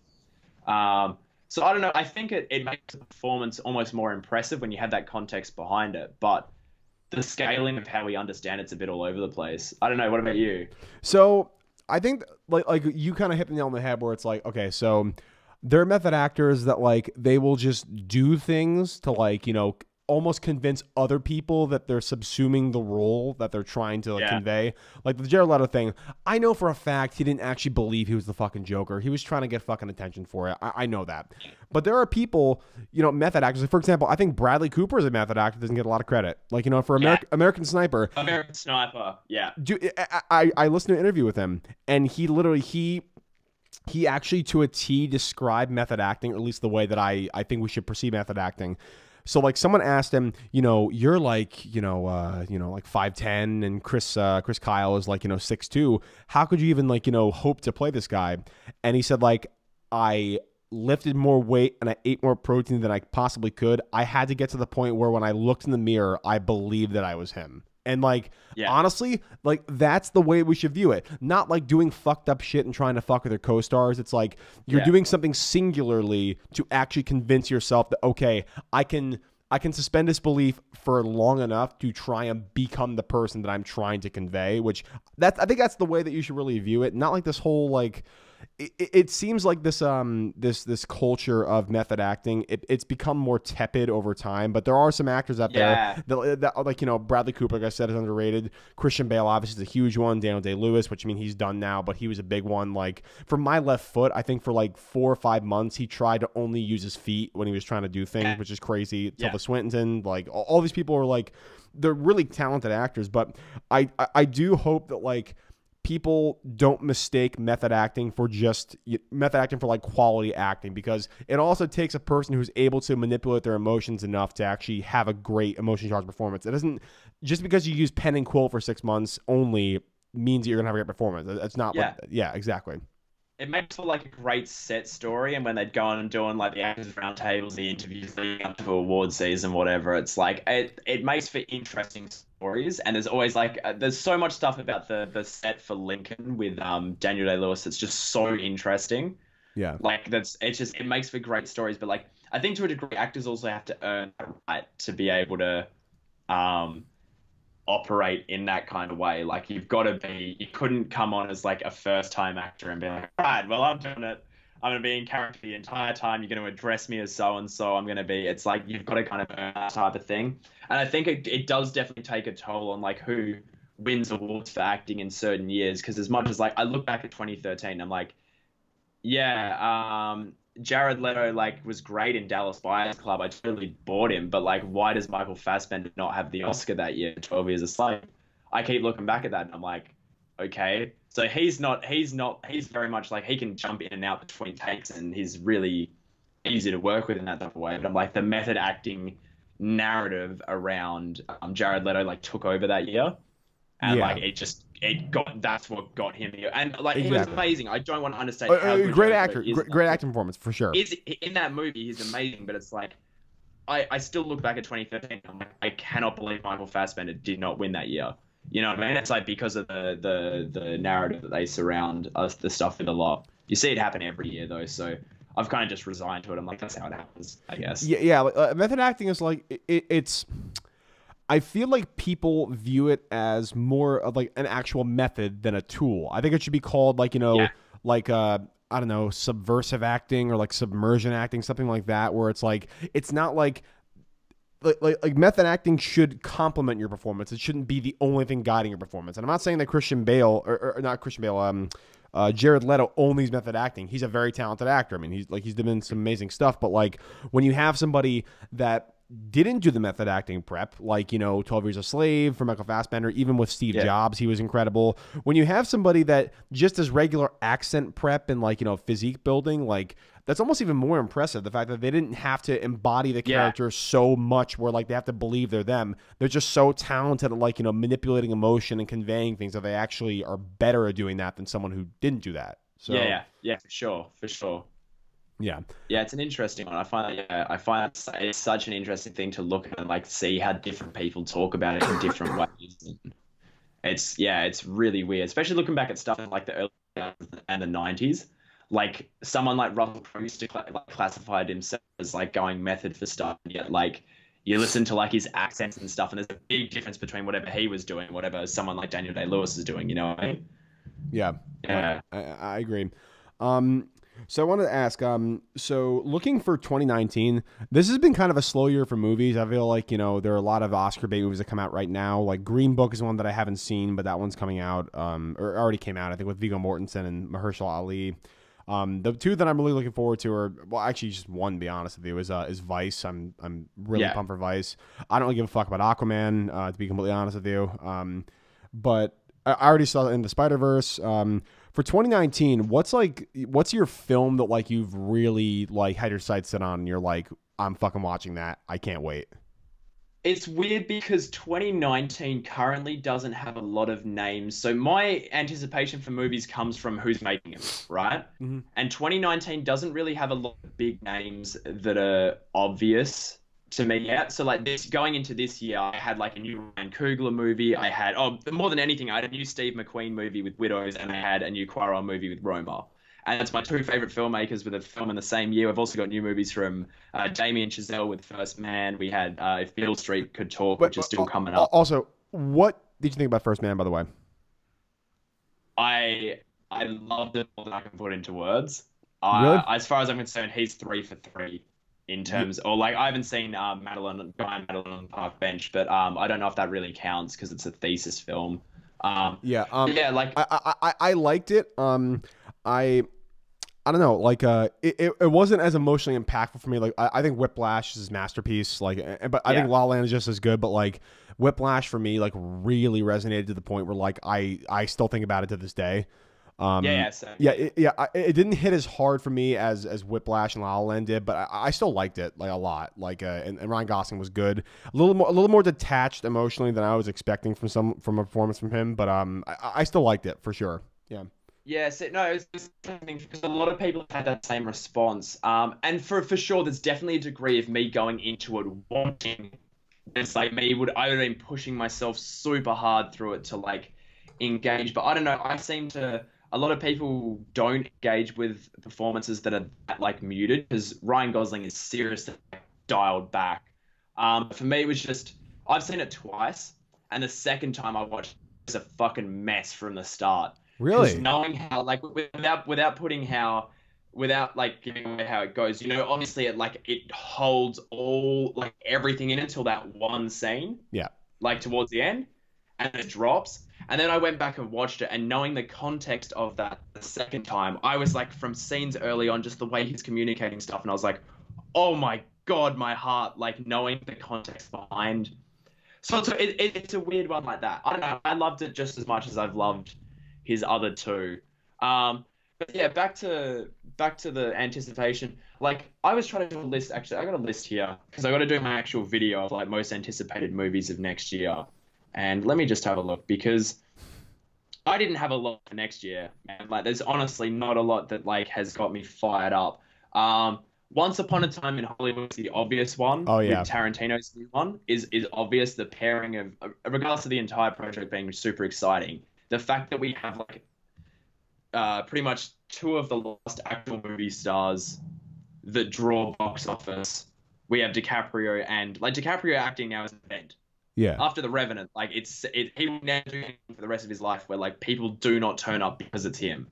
So I don't know. I think it makes the performance almost more impressive when you have that context behind it. But the scaling of how we understand it's a bit all over the place. I don't know. What about you? So I think like you kind of hit the nail on the head where it's like, okay, so there are method actors that like they will just do things to like, you know, almost convince other people that they're subsuming the role that they're trying to Yeah. convey. Like the Jared Leto thing, I know for a fact he didn't actually believe he was the fucking Joker. He was trying to get fucking attention for it. I know that. But there are people, method actors. Like, for example, I think Bradley Cooper is a method actor, doesn't get a lot of credit. Like, for American Sniper. American Sniper, yeah. I listened to an interview with him, and he literally, he actually to a T described method acting, or at least the way that I think we should perceive method acting. So like someone asked him, you're like, like 5'10", and Chris Kyle is like, 6'2". How could you even like, hope to play this guy? And he said like, I lifted more weight and I ate more protein than I possibly could. I had to get to the point where when I looked in the mirror, I believed that I was him. And like, honestly, like that's the way we should view it. Not like doing fucked up shit and trying to fuck with your co-stars. It's like you're doing something singularly to actually convince yourself that, okay, I can suspend disbelief for long enough to try and become the person that I'm trying to convey, which I think that's the way that you should really view it. Not like this whole like, it seems like this culture of method acting, it's become more tepid over time, but there are some actors out there that like, Bradley Cooper, like I said, is underrated. Christian Bale obviously is a huge one. Daniel Day-Lewis, which I mean he's done now, but he was a big one. Like for My Left Foot, I think for like 4 or 5 months he tried to only use his feet when he was trying to do things, which is crazy. Tilda Swinton, like all these people are like, they're really talented actors, but I do hope that like people don't mistake method acting for like quality acting, because it also takes a person who's able to manipulate their emotions enough to actually have a great emotion charged performance. It doesn't just because you use pen and quill for 6 months only means that you're gonna have a great performance. It's not exactly. It makes for like a great set story, and when they'd go on and doing like the actors roundtables, the interviews leading up to award season, whatever, it's like it makes for interesting stories. And there's always like there's so much stuff about the set for Lincoln with Daniel Day-Lewis that's just so interesting. Yeah, like it makes for great stories. But like I think to a degree, actors also have to earn the right to be able to operate in that kind of way. Like you couldn't come on as like a first time actor and be like, right, well, I'm doing it. I'm going to be in character the entire time. You're going to address me as so-and-so. I'm going to be, it's like, you've got to kind of earn that type of thing. And I think it does definitely take a toll on like who wins awards for acting in certain years. Cause as much as like, I look back at 2013, I'm like, Jared Leto like was great in Dallas Buyers Club. I totally bought him, but like, why does Michael Fassbender not have the Oscar that year? 12 Years a Slave. I keep looking back at that and I'm like, okay, so he's very much like he can jump in and out between takes and he's really easy to work with in that type of way. But I'm like the method acting narrative around Jared Leto like took over that year, and like that's what got him here. And like he was amazing. I don't want to understate how good great actor, great acting performance for sure. Is in that movie he's amazing, but it's like I still look back at 2013 and I'm like, I cannot believe Michael Fassbender did not win that year. You know what I mean? It's like because of the narrative that they surround the stuff with a lot. You see it happen every year though, so I've kind of just resigned to it. I'm like, that's how it happens, I guess. Method acting is like it's. I feel like people view it as more of like an actual method than a tool. I think it should be called like, I don't know, subversive acting or like submersion acting, something like that, where it's like, it's not like method acting should complement your performance. It shouldn't be the only thing guiding your performance. And I'm not saying that Christian Bale or not Christian Bale, Jared Leto only is method acting. He's a very talented actor. I mean, he's doing some amazing stuff, but like when you have somebody that didn't do the method acting prep, like, 12 Years a Slave for Michael Fassbender, even with Steve Jobs, he was incredible. When you have somebody that just does regular accent prep and like, physique building, like that's almost even more impressive. The fact that they didn't have to embody the character so much where like they have to believe they're them. They're just so talented at like, manipulating emotion and conveying things that they actually are better at doing that than someone who didn't do that. So yeah, for sure. Yeah, it's an interesting one. I find it's such an interesting thing to look at and like see how different people talk about it in different ways. It's really weird, especially looking back at stuff in like the early 2000s and the 90s. Like someone like Russell Crowe used to classified himself as like going method for stuff, and yet like you listen to like his accents and stuff, and there's a big difference between whatever he was doing, whatever someone like Daniel Day-Lewis is doing. You know what I mean? Yeah, I agree. So I wanted to ask, so looking for 2019, this has been kind of a slow year for movies. I feel like, there are a lot of Oscar bait movies that come out right now. Like Green Book is one that I haven't seen, but that one's coming out, or already came out, I think, with Viggo Mortensen and Mahershala Ali. The two that I'm really looking forward to are, well, actually just one, to be honest with you, is Vice. I'm really pumped for Vice. I don't really give a fuck about Aquaman, to be completely honest with you. But I already saw in the Spider-Verse. For 2019, what's your film that like you've really like had your sights set on and you're like, I'm fucking watching that. I can't wait. It's weird because 2019 currently doesn't have a lot of names. So my anticipation for movies comes from who's making them, right? Mm-hmm. And 2019 doesn't really have a lot of big names that are obvious to me yet. So like this going into this year, I had like a new Ryan Coogler movie. I had more than anything, I had a new Steve McQueen movie with Widows, and I had a new Quaron movie with Roma. And it's my two favorite filmmakers with a film in the same year. I've also got new movies from Damien Chazelle with First Man. We had If Beale Street Could Talk, which is still coming up. Also, what did you think about First Man, by the way? I loved it more than I can put into words. Really? As far as I'm concerned, he's 3 for 3 in terms, or like I haven't seen Madeline on the Park Bench, but I don't know if that really counts because it's a thesis film. Yeah, like I liked it. I don't know, like it wasn't as emotionally impactful for me. Like I think Whiplash is his masterpiece. Like, but I think La La Land is just as good. But like Whiplash for me, like really resonated to the point where like I still think about it to this day. It didn't hit as hard for me as Whiplash and La La Land did, but I still liked it like a lot. Like and Ryan Gosling was good, a little more detached emotionally than I was expecting from a performance from him. But I still liked it for sure. Yeah. Yes, no, it's interesting because a lot of people have had that same response. And for sure, there's definitely a degree of me going into it wanting. It's like I would have been pushing myself super hard through it to like engage. But I don't know. A lot of people don't engage with performances that are that, like muted because Ryan Gosling is seriously dialed back. For me, it was just I've seen it twice, and the second time I watched it was a fucking mess from the start. Really? Knowing how, like, without like giving away how it goes, obviously it holds all like everything in until that one scene, Yeah. like towards the end, and it drops. And then I went back and watched it, and knowing the context of that the second time, I was like, from scenes early on, just the way he's communicating stuff, and I was like, oh my God, my heart, like knowing the context behind. So it's a weird one like that. I don't know. I loved it just as much as I've loved his other two. But yeah, back to the anticipation. Like I was trying to do a list. Actually, I got a list here because I got to do my actual video of like most anticipated movies of next year. And let me just have a look because I didn't have a lot for next year, man. Like there's honestly not a lot that like has got me fired up. Once Upon a Time in Hollywood is the obvious one. Oh, yeah. With Tarantino's new one is obvious. The pairing of, regardless of the entire project being super exciting, the fact that we have like pretty much two of the last actual movie stars that draw box office. We have DiCaprio, and like DiCaprio acting now is an event. Yeah. After The Revenant, like he will now do it for the rest of his life where like people do not turn up because it's him.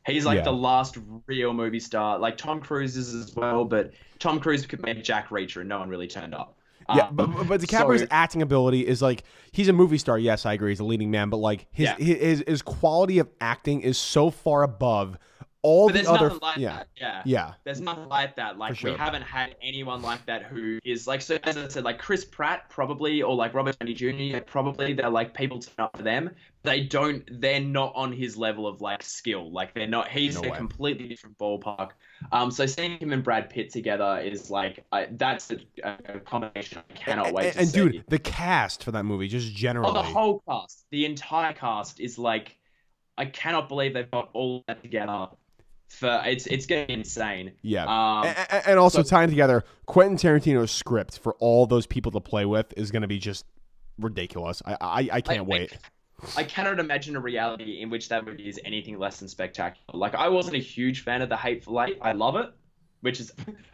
He's like the last real movie star. Like Tom Cruise is as well, but Tom Cruise could make Jack Reacher and no one really turned up. Yeah, but DiCaprio's acting ability is like he's a movie star. Yes, I agree, he's a leading man, but like his quality of acting is so far above all the other. Like that. Yeah. There's nothing like that. Like sure. We haven't had anyone like that who is like, so as I said, like Chris Pratt probably, or like Robert Downey Jr. probably. They're like people turn up for them. They're not on his level of like skill. Like they're not. He's a completely different ballpark. So seeing him and Brad Pitt together is like that's a combination I cannot wait to see. Dude, the cast for that movie, just generally. The whole cast, the entire cast is like, I cannot believe they've got all that together. It's getting insane. Yeah. And also tying together Quentin Tarantino's script for all those people to play with is going to be just ridiculous. I can't wait. I cannot imagine a reality in which that movie is anything less than spectacular. Like I wasn't a huge fan of The Hateful Eight. I love it,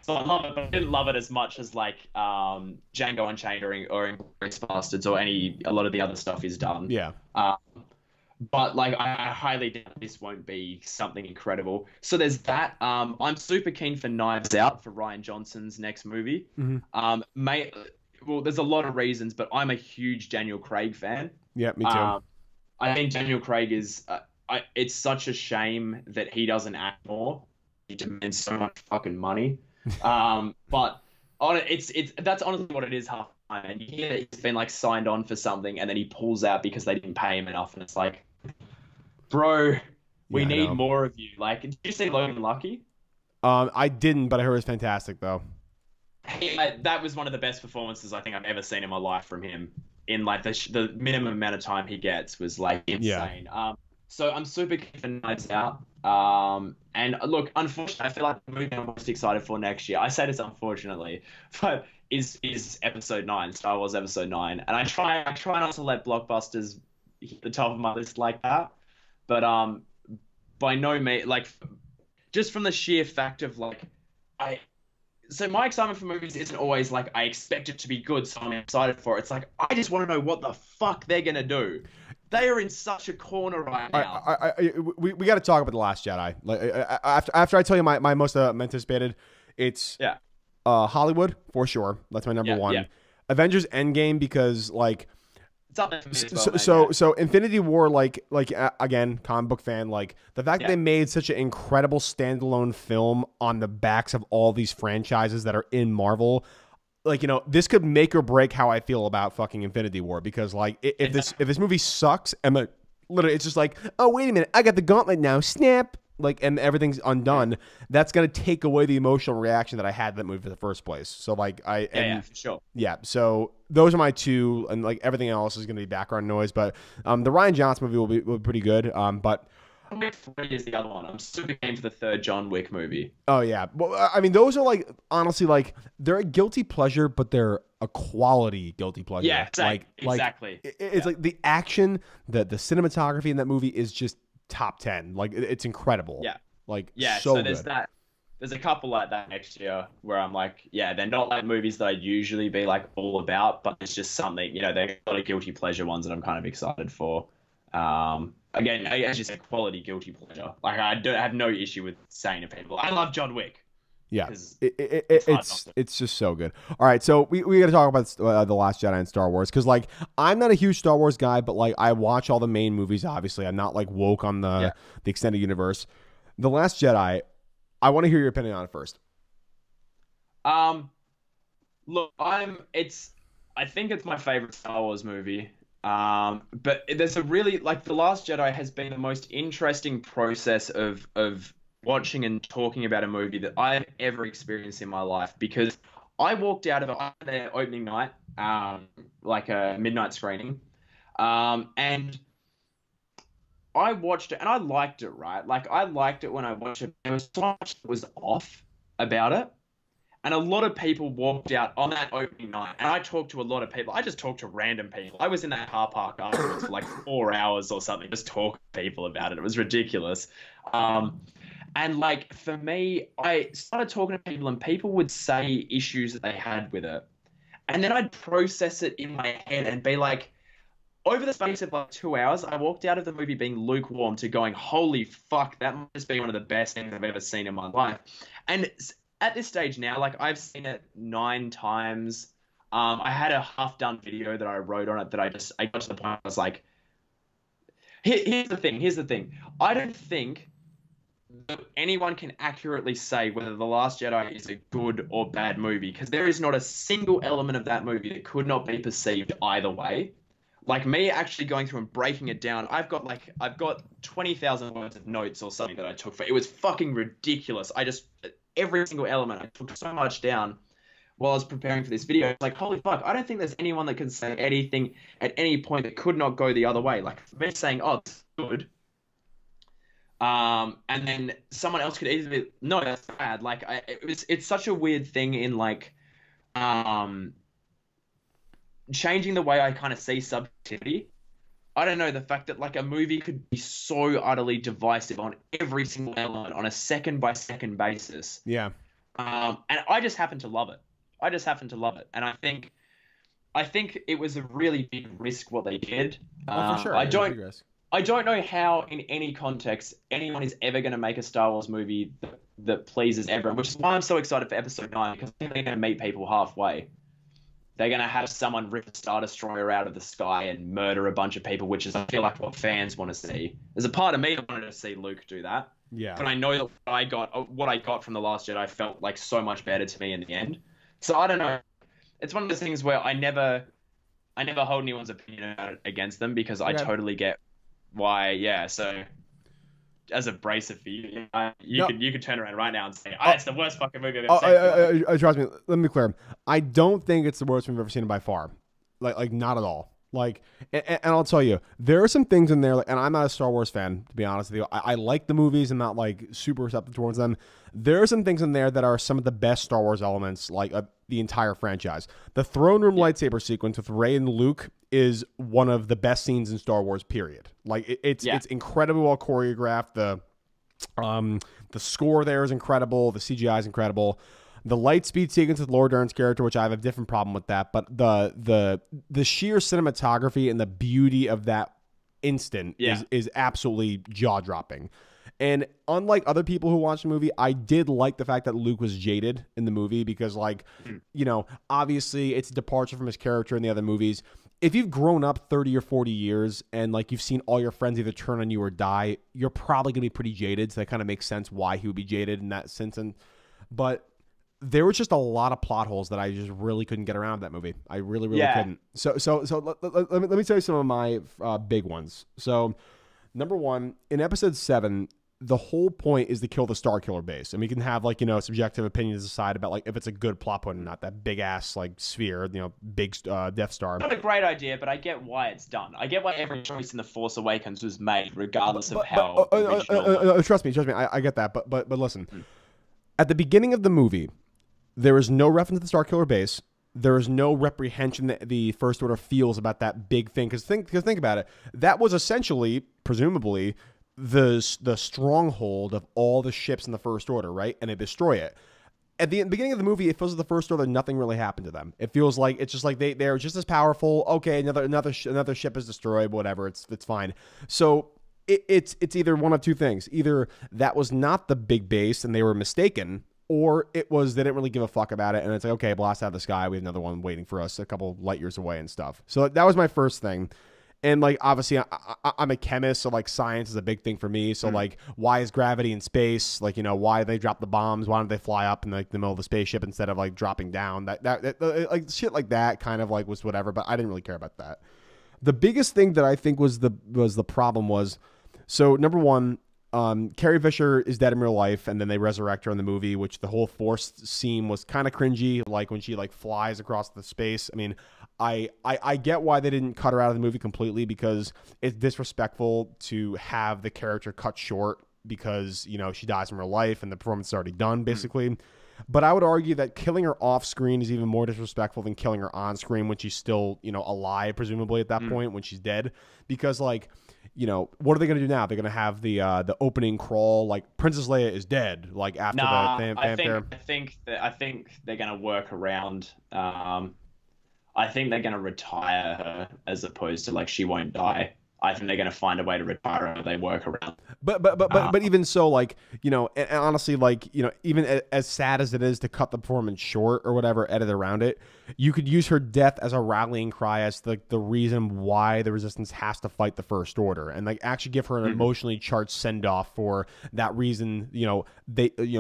so I love it, but I didn't love it as much as like Django Unchained or Inglourious Basterds or a lot of the other stuff he's done. Yeah. But like I highly doubt this won't be something incredible. So there's that. I'm super keen for Knives Out for Ryan Johnson's next movie. Hmm. May well, there's a lot of reasons, but I'm a huge Daniel Craig fan. Yeah, me too. Um, I think Daniel Craig is. It's such a shame that he doesn't act more. He demands so much fucking money. But on it's that's honestly what it is half the time. And you hear that he's been like signed on for something, and then he pulls out because they didn't pay him enough, and it's like, bro, we Yeah, I need know. more of you. Like, did you see Logan Lucky? I didn't, but I heard it was fantastic though. That was one of the best performances I think I've ever seen in my life from him. In like the minimum amount of time he gets was like Yeah. insane. So I'm super keen for Knives Out. And look, unfortunately, I feel like the movie I'm most excited for next year. I say this unfortunately, but is Episode 9, Star Wars Episode 9. And I try not to let blockbusters hit the top of my list like that. But by no means, like, just from the sheer fact of like I so my excitement for movies isn't always like I expect it to be good, so I'm excited for it. It's like I just want to know what the fuck they're gonna do. They are in such a corner right now. We got to talk about The Last Jedi. Like after I tell you my most anticipated, it's Yeah, Hollywood for sure. That's my number yeah, one. yeah. Avengers Endgame because like It's up there for me as well, so man. so, Yeah, so Infinity War again comic book fan like the fact that yeah, they made such an incredible standalone film on the backs of all these franchises that are in Marvel. Like, this could make or break how I feel about fucking Infinity War because like if this movie sucks and like literally it's just like, oh wait a minute, I got the gauntlet now, snap, like, and everything's undone. That's gonna take away the emotional reaction that I had to that movie in the first place. So like yeah, for sure. yeah, so those are my two, and like everything else is gonna be background noise. But the Ryan Johnson movie will be pretty good. But John Wick 3 is the other one. I'm super keen for the third John Wick movie. oh yeah, well, I mean, those are like honestly like they're a guilty pleasure, but they're a quality guilty pleasure. Yeah, exactly. It's like the action, the cinematography in that movie is just top 10. Like it's incredible. Yeah, Like yeah. so So there's good. that. There's a couple like that next year where I'm like, yeah, they're not like movies that I'd usually be like all about, but it's just something, they're a lot of guilty pleasure ones that I'm kind of excited for. Again, as you said, quality guilty pleasure. Like I don't have no issue with saying to people, I love John Wick Yeah, because it, it's hard not to. it's just so good. All right, so we got to talk about the Last Jedi and Star Wars because like I'm not a huge Star Wars guy, but like I watch all the main movies. Obviously, I'm not like woke on Yeah. the extended universe. The Last Jedi. I want to hear your opinion on it first. Um, Look, I think it's my favorite Star Wars movie. But there's a really like The Last Jedi has been the most interesting process of watching and talking about a movie that I've ever experienced in my life because I walked out of it on their opening night, like a midnight screening, and I watched it and I liked it, right? Like I liked it when I watched it. There was so much that was off about it. And a lot of people walked out on that opening night. And I talked to a lot of people. I just talked to random people. I was in that car park afterwards for like 4 hours or something, just talking to people about it. It was ridiculous. And like for me, I started talking to people and people would say issues that they had with it. And then I'd process it in my head and be like, over the space of like 2 hours, I walked out of the movie being lukewarm to going, holy fuck, that must be one of the best things I've ever seen in my life. And at this stage now, like I've seen it 9 times. I had a half-done video that I wrote on it that I got to the point I was like, here's the thing. Here's the thing. I don't think that anyone can accurately say whether The Last Jedi is a good or bad movie because there is not a single element of that movie that could not be perceived either way. Like me actually going through and breaking it down, I've got 20,000 words of notes or something that I took for it. It was fucking ridiculous. Every single element, I took so much down while I was preparing for this video. It's like, holy fuck, I don't think there's anyone that can say anything at any point that could not go the other way. Like me saying, oh, it's good. And then someone else could either be, no, that's bad. Like it's such a weird thing in like, changing the way I kind of see subjectivity. I don't know, the fact that like a movie could be so utterly divisive on every single element on a second by second basis. Yeah. And I just happen to love it. I just happen to love it. And I think it was a really big risk what they did. Oh, for sure. I It was a don't big risk. I don't know how, in any context, anyone is ever going to make a Star Wars movie that pleases everyone, which is why I'm so excited for Episode 9, because I think they're going to meet people halfway. They're going to have someone rip a Star Destroyer out of the sky and murder a bunch of people, which is, I feel like, what fans want to see. There's a part of me that wanted to see Luke do that. Yeah. But I know that what I got from The Last Jedi felt like so much better to me in the end. So I don't know. It's one of those things where I never hold anyone's opinion about it against them, because I totally get why. Yeah. So as a bracer for you, you could turn around right now and say, it's the worst fucking movie I've ever seen. Trust me. Let me be clear. I don't think it's the worst movie I've ever seen by far. Like not at all. Like, and I'll tell you, there are some things in there, and I'm not a Star Wars fan, to be honest with you. I like the movies. I'm not like super receptive towards them. There are some things in there that are some of the best Star Wars elements, like the entire franchise. The throne room lightsaber sequence with Rey and Luke is one of the best scenes in Star Wars, period. Like it's incredibly well choreographed. The score there is incredible. The CGI is incredible. The light speed sequence with Laura Dern's character, which I have a different problem with that, but the sheer cinematography and the beauty of that instant is absolutely jaw dropping. And unlike other people who watched the movie, I did like the fact that Luke was jaded in the movie, because, like, obviously it's a departure from his character in the other movies. If you've grown up 30 or 40 years and, like, you've seen all your friends either turn on you or die, you're probably going to be pretty jaded. So that kind of makes sense why he would be jaded in that sense. But there was just a lot of plot holes that I just really couldn't get around that movie. I really couldn't. So let me tell you some of my big ones. So, number one, in episode 7, the whole point is to kill the Star Killer base. And we can have, like, subjective opinions aside about, like, if it's a good plot point or not. That big ass, like, sphere, big Death Star. Not a great idea, but I get why it's done. I get why every choice in The Force Awakens was made, regardless of how original. Trust me. I get that. But listen, at the beginning of the movie, there is no reference to the Star Killer base. There is no reprehension that the First Order feels about that big thing. Because think about it. That was essentially, presumably, the stronghold of all the ships in the First Order, right? And they destroy it. At the beginning of the movie, it feels like the First Order, nothing really happened to them. It feels like it's just like they're just as powerful. Okay, another ship is destroyed, whatever. It's fine. So it's either one of two things. Either that was not the big base and they were mistaken, or it was they didn't really give a fuck about it, and it's like, okay, blast out of the sky. We have another one waiting for us a couple light years away and stuff. So that was my first thing. And, like, obviously, I'm a chemist, so, like, science is a big thing for me. So, like, why is gravity in space? Like, why do they drop the bombs? Why don't they fly up in, like, the middle of the spaceship instead of, like, dropping down? That like, shit like that kind of, like, was whatever, but I didn't really care about that. The biggest thing that I think was the problem was, so, number one, Carrie Fisher is dead in real life, and then they resurrect her in the movie, which the whole Force scene was kind of cringy, like when she, like, flies across the space. I mean, I get why they didn't cut her out of the movie completely, because it's disrespectful to have the character cut short because, she dies in real life and the performance is already done, basically. But I would argue that killing her off screen is even more disrespectful than killing her on screen when she's still, alive, presumably at that point, when she's dead. Because, like, what are they going to do now? They're going to have the opening crawl, like, Princess Leia is dead, like, after the fanfare. I think they're going to work around. I think they're going to retire her as opposed to, like, she won't die. I think they're going to find a way to retire her. They work around. But even so, like, and honestly, like, even as sad as it is to cut the performance short or whatever, edit around it, you could use her death as a rallying cry as the reason why the Resistance has to fight the First Order, and, like, actually give her an emotionally charged send off for that reason.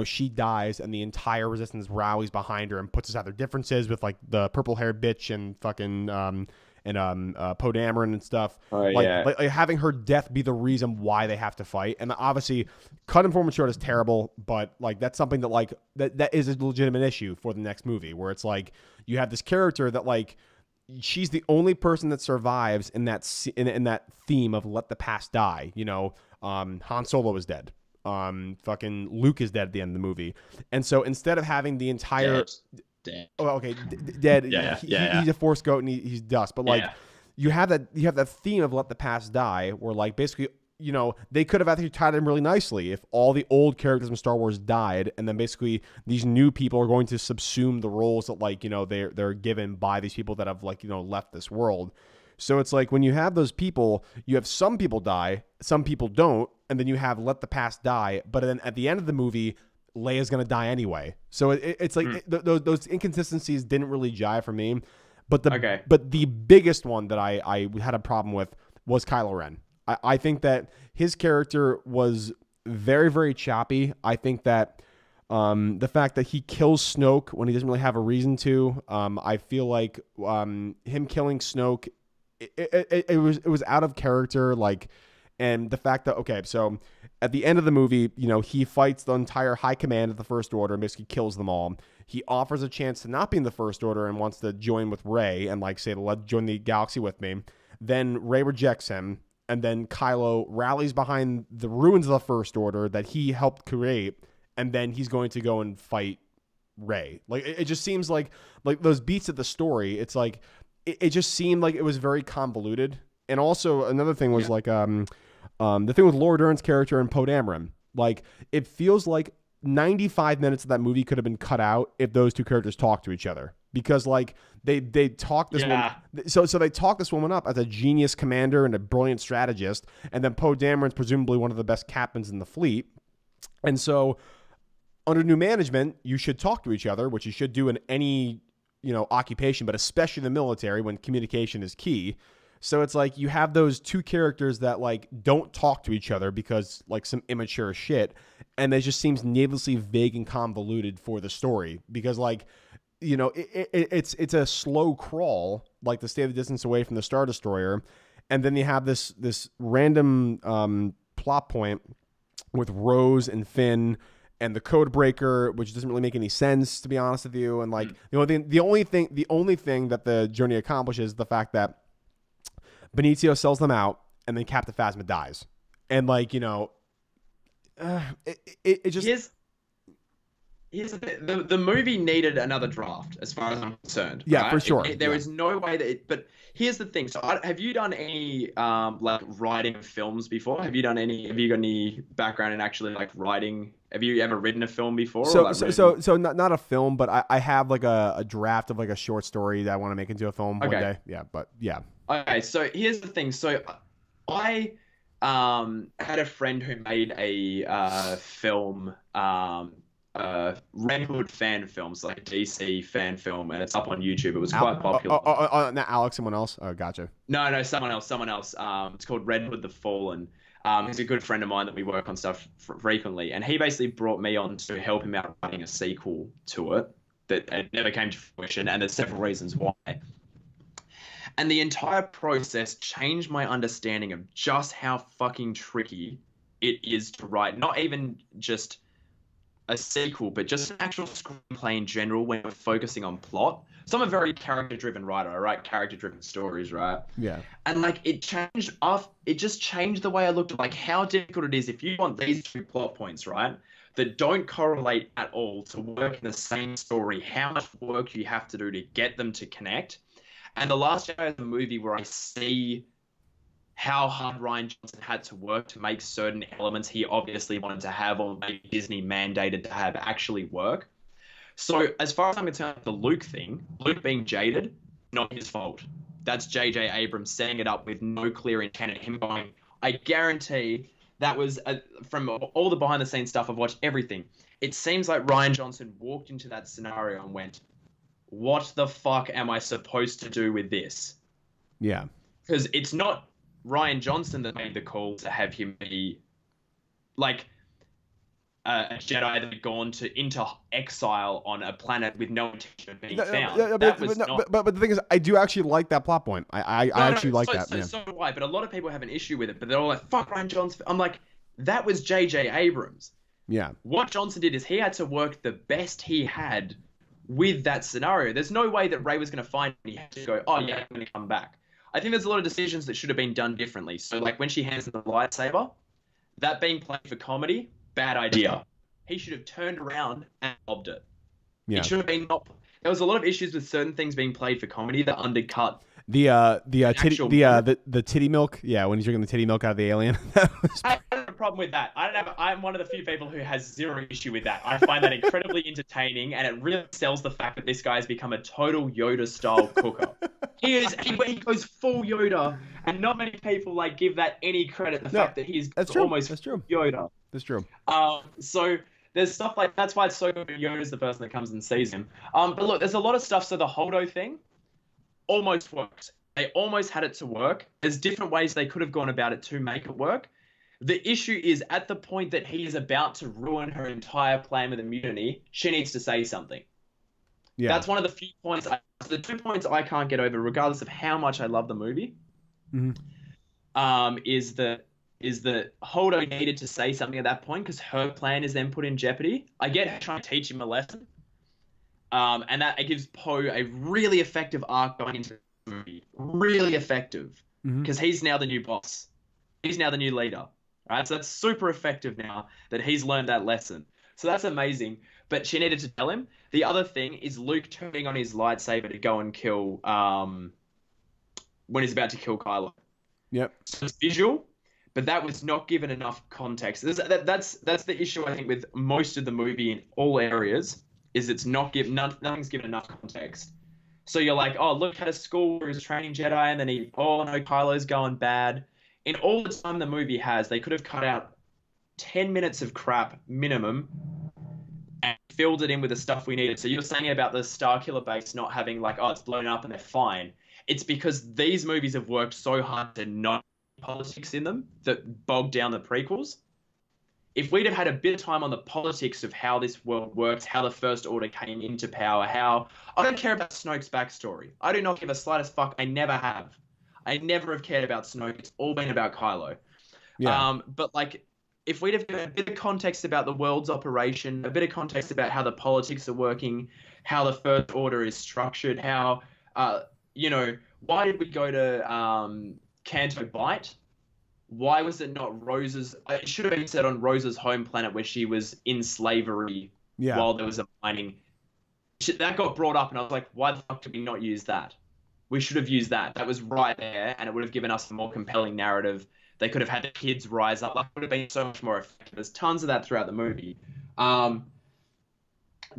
She dies and the entire Resistance rallies behind her and puts aside their differences with, like, the purple haired bitch and fucking Poe Dameron and stuff. Like having her death be the reason why they have to fight. And obviously, cutting performance short is terrible, but, like, that's something that, like, that is a legitimate issue for the next movie, where it's like you have this character that, like, she's the only person that survives in that in that theme of let the past die. Han Solo is dead. Fucking Luke is dead at the end of the movie, and so instead of having the entire Dead. Oh, okay, dead. Yeah. He's a Force goat and he's dust. But, like, you have that theme of let the past die, where, like, basically, they could have actually tied in really nicely if all the old characters from Star Wars died, and then basically these new people are going to subsume the roles that, like, they're given by these people that have, like, left this world. So it's like when you have those people, you have some people die, some people don't, and then you have let the past die. But then at the end of the movie, Leia's going to die anyway. So it's like those inconsistencies didn't really jive for me. But the biggest one that I had a problem with was Kylo Ren. I think that his character was very, very choppy. I think that the fact that he kills Snoke when he doesn't really have a reason to, I feel like him killing Snoke, it was out of character. Like, and the fact that, okay, so at the end of the movie, you know, he fights the entire high command of the First Order and basically kills them all. He offers a chance to not be in the First Order and wants to join with Rey and like say, join the galaxy with me. Then Rey rejects him. And then Kylo rallies behind the ruins of the First Order that he helped create. And then he's going to go and fight Rey. Like, it just seems like those beats of the story, it's like, it just seemed like it was very convoluted. And also another thing was like, the thing with Laura Dern's character and Poe Dameron. Like, it feels like 95 minutes of that movie could have been cut out if those two characters talked to each other. Because like they talk this woman, so they talk this woman up as a genius commander and a brilliant strategist, and then Poe Dameron's presumably one of the best captains in the fleet. And so under new management, you should talk to each other, which you should do in any, you know, occupation, but especially the military when communication is key. So it's like you have those two characters that like don't talk to each other because like some immature shit, and it just seems needlessly vague and convoluted for the story because like, you know, it's a slow crawl, like to stay the distance away from the Star Destroyer, and then you have this random plot point with Rose and Finn and the code breaker, which doesn't really make any sense, to be honest with you. And like the only thing that the journey accomplishes is the fact that Benicio sells them out, and then Captain Phasma dies, and like, you know, it just. Here's the movie needed another draft, as far as I'm concerned. Yeah, right? for sure. There is no way that but here's the thing. So have you done any like writing of films before? Have you got any background in actually like writing? Have you ever written a film before? So not a film, but I have like a draft of like a short story that I want to make into a film one day. Yeah, but yeah. Okay, so here's the thing. So I had a friend who made a film Red Hood fan films, like a DC fan film, and it's up on YouTube. It was quite popular. Not Alex, someone else? Oh, gotcha. No, someone else. It's called Red Hood the Fallen. He's a good friend of mine that we work on stuff frequently, and he basically brought me on to help him out writing a sequel to it that it never came to fruition, and there's several reasons why. And the entire process changed my understanding of just how fucking tricky it is to write, not even just a sequel, but just an actual screenplay in general when we're focusing on plot. So I'm a very character-driven writer. I write character-driven stories, right? Yeah. And like it just changed the way I looked at like how difficult it is if you want these two plot points, right, that don't correlate at all to work in the same story, how much work you have to do to get them to connect. And The Last Jedi is a movie where I see how hard Rian Johnson had to work to make certain elements he obviously wanted to have, or maybe Disney mandated to have, actually work. So as far as I'm concerned, the Luke thing, Luke being jaded, not his fault. That's J.J. Abrams setting it up with no clear intent and him going, I guarantee that was, from all the behind-the-scenes stuff, I've watched everything. It seems like Rian Johnson walked into that scenario and went, what the fuck am I supposed to do with this? Yeah. Because it's not Rian Johnson that made the call to have him be like a Jedi that had gone into exile on a planet with no intention of being found. But the thing is, I do actually like that plot point. I actually like that. So do I. But a lot of people have an issue with it. But they're all like, "Fuck Rian Johnson." I'm like, that was J.J. Abrams. Yeah. What Johnson did is he had to work the best he had with that scenario. There's no way that Rey was going to find him. He had to go, "Oh yeah, I'm going to come back." I think there's a lot of decisions that should have been done differently. So like when she hands him the lightsaber, that being played for comedy, bad idea. He should have turned around and lobbed it. Yeah. It should have been not. There was a lot of issues with certain things being played for comedy that undercut the titty milk. Yeah, when he's drinking the titty milk out of the alien. I don't have a problem with that. I'm one of the few people who has zero issue with that. I find that incredibly entertaining, and it really sells the fact that this guy has become a total Yoda-style cooker. He goes full Yoda, and not many people like give that any credit. The No, fact that he's that's true. almost That's true. Yoda. That's true. So there's stuff like that's why it's so good. Yoda's the person that comes and sees him. But look, there's a lot of stuff. So the Holdo thing almost worked. They almost had it to work. There's different ways they could have gone about it to make it work. The issue is at the point that he is about to ruin her entire plan with immunity, she needs to say something. Yeah. That's one of the few points. The 2 points I can't get over, regardless of how much I love the movie, is that Holdo needed to say something at that point because her plan is then put in jeopardy. I get her trying to teach him a lesson, and that it gives Poe a really effective arc going into the movie. Really effective because he's now the new boss. He's now the new leader. Right, so that's super effective now that he's learned that lesson. So that's amazing. But she needed to tell him. The other thing is Luke turning on his lightsaber to go and kill when he's about to kill Kylo. Yep. So it's visual, but that was not given enough context. That's the issue I think with most of the movie in all areas is it's not given nothing's given enough context. So you're like, oh, Luke had a school where he was training Jedi, and then oh no, Kylo's going bad. In all the time the movie has, they could have cut out 10 minutes of crap minimum and filled it in with the stuff we needed. So you're saying about the Starkiller base not having like, oh, it's blown up and they're fine. It's because these movies have worked so hard to not politics in them that bogged down the prequels. If we'd have had a bit of time on the politics of how this world works, how the First Order came into power, how... I don't care about Snoke's backstory. I do not give a slightest fuck. I never have. I never have cared about Snoke. It's all been about Kylo. Yeah. But like, if we'd have given a bit of context about the world's operation, a bit of context about how the politics are working, how the First Order is structured, how, why did we go to Canto Bight? Why was it not Rose's? It should have been said on Rose's home planet where she was in slavery while there was a mining. That got brought up, and I was like, why the fuck did we not use that? We should have used that. That was right there, and it would have given us a more compelling narrative. They could have had the kids rise up. That would have been so much more effective. There's tons of that throughout the movie. But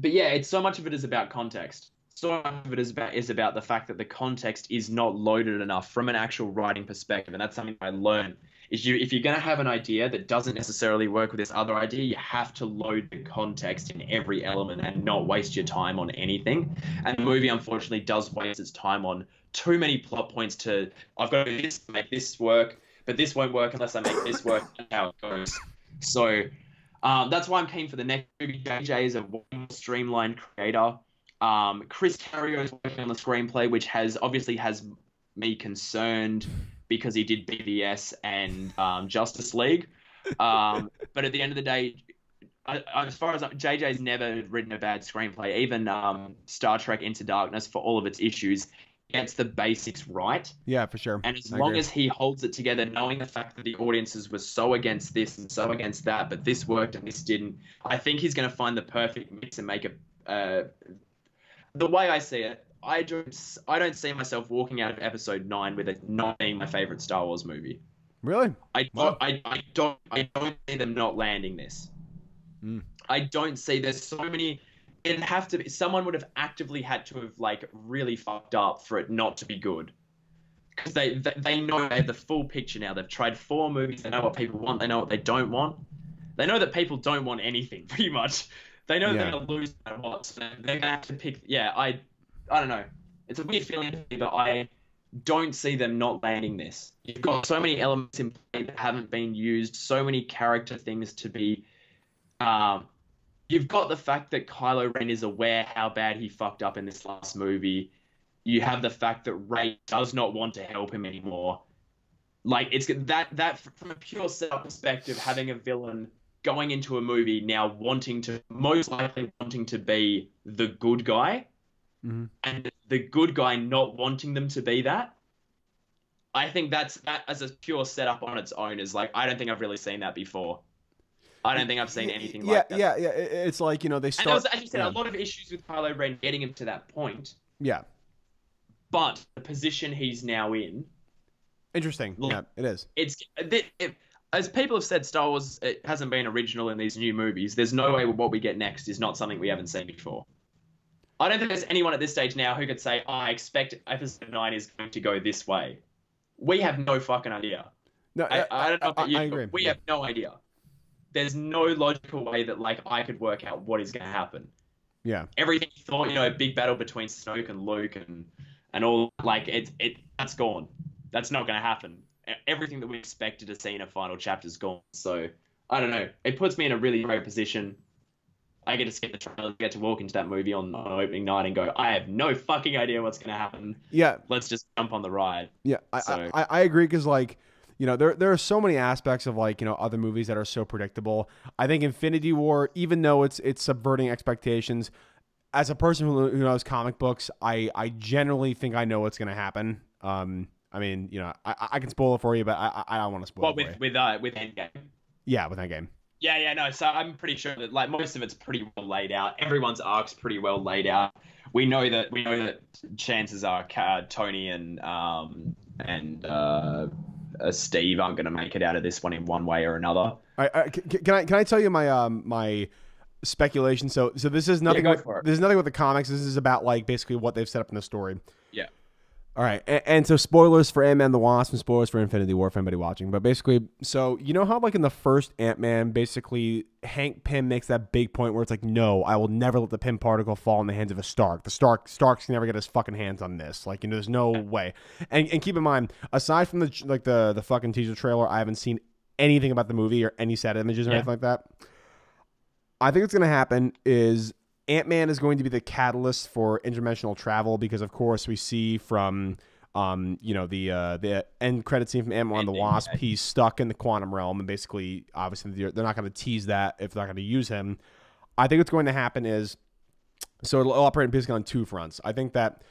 yeah, it's so much of it is about context. So much of it is about the fact that the context is not loaded enough from an actual writing perspective, and that's something I learned. If you're going to have an idea that doesn't necessarily work with this other idea, you have to load the context in every element and not waste your time on anything. And the movie, unfortunately, does waste its time on too many plot points to, I've got to do this to make this work, but this won't work unless I make this work. That's how it goes. So that's why I'm keen for the next movie. JJ is a more streamlined creator. Chris Terrio is working on the screenplay, which obviously has me concerned because he did BVS and Justice League. But at the end of the day, as far as JJ's never written a bad screenplay, even Star Trek Into Darkness, for all of its issues, gets the basics right. Yeah, for sure. And as long as he holds it together, knowing the fact that the audiences were so against this and so against that, but this worked and this didn't, I think he's going to find the perfect mix and make it. The way I see it, I don't see myself walking out of Episode 9 with it not being my favorite Star Wars movie. Really? I don't see them not landing this. I don't see there's so many. It'd have to be someone would have actively had to have like really fucked up for it not to be good. Because they know they have the full picture now. They've tried 4 movies. They know what people want. They know what they don't want. They know that people don't want anything pretty much. They know they're going to lose no matter what. So they're going to have to pick. Yeah, I don't know. It's a weird feeling to me, but I don't see them not landing this. You've got so many elements in play that haven't been used, so many character things to be. You've got the fact that Kylo Ren is aware how bad he fucked up in this last movie. You have the fact that Rey does not want to help him anymore. Like, it's that from a pure setup perspective, having a villain going into a movie now most likely wanting to be the good guy, and the good guy not wanting them to be that. I think that as a pure setup on its own is like, I don't think I've really seen that before. I don't think I've seen anything like that. Yeah. It's like, they start... And there was, as you said, a lot of issues with Kylo Ren getting him to that point. Yeah. But the position he's now in... Interesting. Yeah, it is. As people have said, Star Wars, it hasn't been original in these new movies. There's no way what we get next is not something we haven't seen before. I don't think there's anyone at this stage now who could say, I expect episode 9 is going to go this way. We have no fucking idea. No, I don't know about you, I but agree. we Yeah. have no idea. There's no logical way that like I could work out what is going to happen. Yeah. Everything you thought, a big battle between Snoke and Luke and all, like that's gone. That's not going to happen. Everything that we expected to see in a final chapter is gone. So I don't know. It puts me in a really great position. I get to skip the trailer, get to walk into that movie on opening night and go, I have no fucking idea what's going to happen. Yeah. Let's just jump on the ride. Yeah. I agree because like, there are so many aspects of like, other movies that are so predictable. I think Infinity War, even though it's subverting expectations, as a person who knows comic books, I generally think I know what's going to happen. I mean, I can spoil it for you, but I don't want to spoil it for you. With Endgame? Yeah, with Endgame. Yeah, no. So I'm pretty sure that like most of it's pretty well laid out. Everyone's arc's pretty well laid out. We know that chances are Tony and Steve aren't going to make it out of this one in one way or another. Can I tell you my my speculation? So this is nothing. This is nothing with the comics. This is about like basically what they've set up in the story. Yeah. All right, and so spoilers for Ant-Man the Wasp and spoilers for Infinity War for anybody watching. But basically, so you know how like in the first Ant-Man, basically Hank Pym makes that big point where it's like, no, I will never let the Pym particle fall in the hands of a Stark. The Starks can never get his fucking hands on this. Like, there's no way. And keep in mind, aside from the fucking teaser trailer, I haven't seen anything about the movie or any set images or anything like that. I think what's going to happen is Ant-Man is going to be the catalyst for interdimensional travel because, of course, we see from, the end credit scene from Ant-Man and the Wasp, he's stuck in the quantum realm, and basically, obviously, they're not going to tease that if they're not going to use him. I think what's going to happen is, so it'll operate basically on two fronts. I think that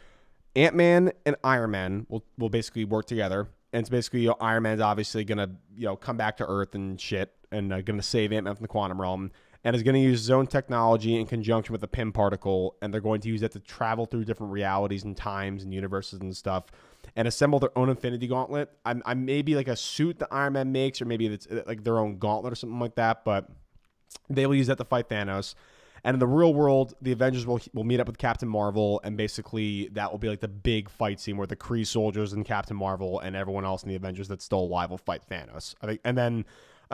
Ant-Man and Iron Man will basically work together, and it's basically Iron Man's obviously going to come back to Earth and shit, and going to save Ant-Man from the quantum realm. And is going to use his own technology in conjunction with the Pym particle, and they're going to use that to travel through different realities and times and universes and stuff, and assemble their own Infinity Gauntlet. I maybe like a suit that Iron Man makes, or maybe it's like their own gauntlet or something like that, but they will use that to fight Thanos. And in the real world, the Avengers will meet up with Captain Marvel, and basically that will be like the big fight scene where the Kree soldiers and Captain Marvel and everyone else in the Avengers that's still alive will fight Thanos. I think, and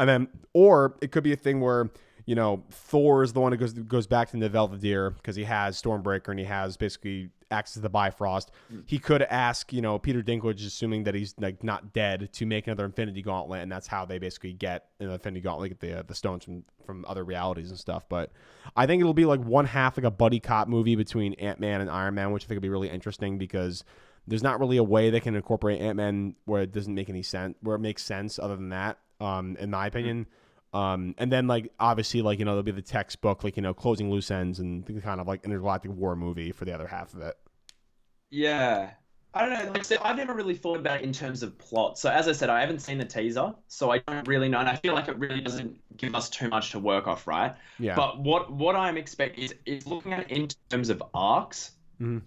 then, or it could be a thing where Thor is the one who goes back to the Velveteer because he has Stormbreaker and he has basically access to the Bifrost. He could ask, Peter Dinklage, assuming that he's like not dead, to make another Infinity Gauntlet, and that's how they basically get an Infinity Gauntlet, get the stones from other realities and stuff. But I think it'll be like one half like a buddy cop movie between Ant-Man and Iron Man, which I think will be really interesting because there's not really a way they can incorporate Ant-Man where it doesn't make any sense, where it makes sense other than that, in my opinion. And then like obviously like there'll be the textbook like closing loose ends and kind of like intergalactic war movie for the other half of it. Yeah, I don't know. Like I said, I've never really thought about it in terms of plot. So as I said, I haven't seen the teaser, so I don't really know. And I feel like it really doesn't give us too much to work off, right? Yeah. But what I'm expecting is looking at it in terms of arcs. Mm-hmm.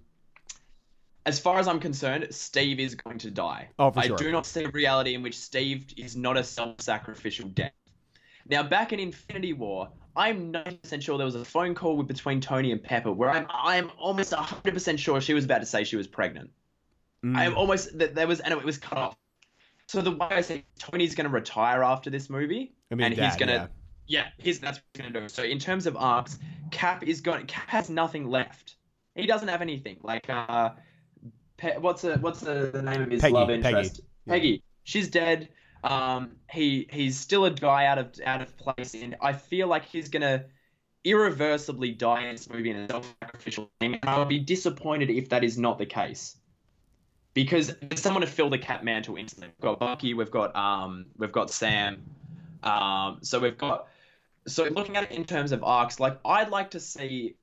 As far as I'm concerned, Steve is going to die. Oh, for sure. I do not see a reality in which Steve is not a self-sacrificial death. Now, back in Infinity War, I'm 90% sure there was a phone call between Tony and Pepper where I'm almost 100% sure she was about to say she was pregnant. I'm almost there was, and it was cut off. So the way I say Tony's going to retire after this movie, he's going to, that's what he's going to do. So in terms of arcs, Cap has nothing left. He doesn't have anything. Like what's the name of his love interest? Peggy. She's dead. He's still a guy out of place, and I feel like he's gonna irreversibly die in this movie in a self-sacrificial thing, and I would be disappointed if that is not the case. Because there's someone to fill the Cap mantle instantly. We've got Bucky, we've got Sam. So looking at it in terms of arcs, like I'd like to see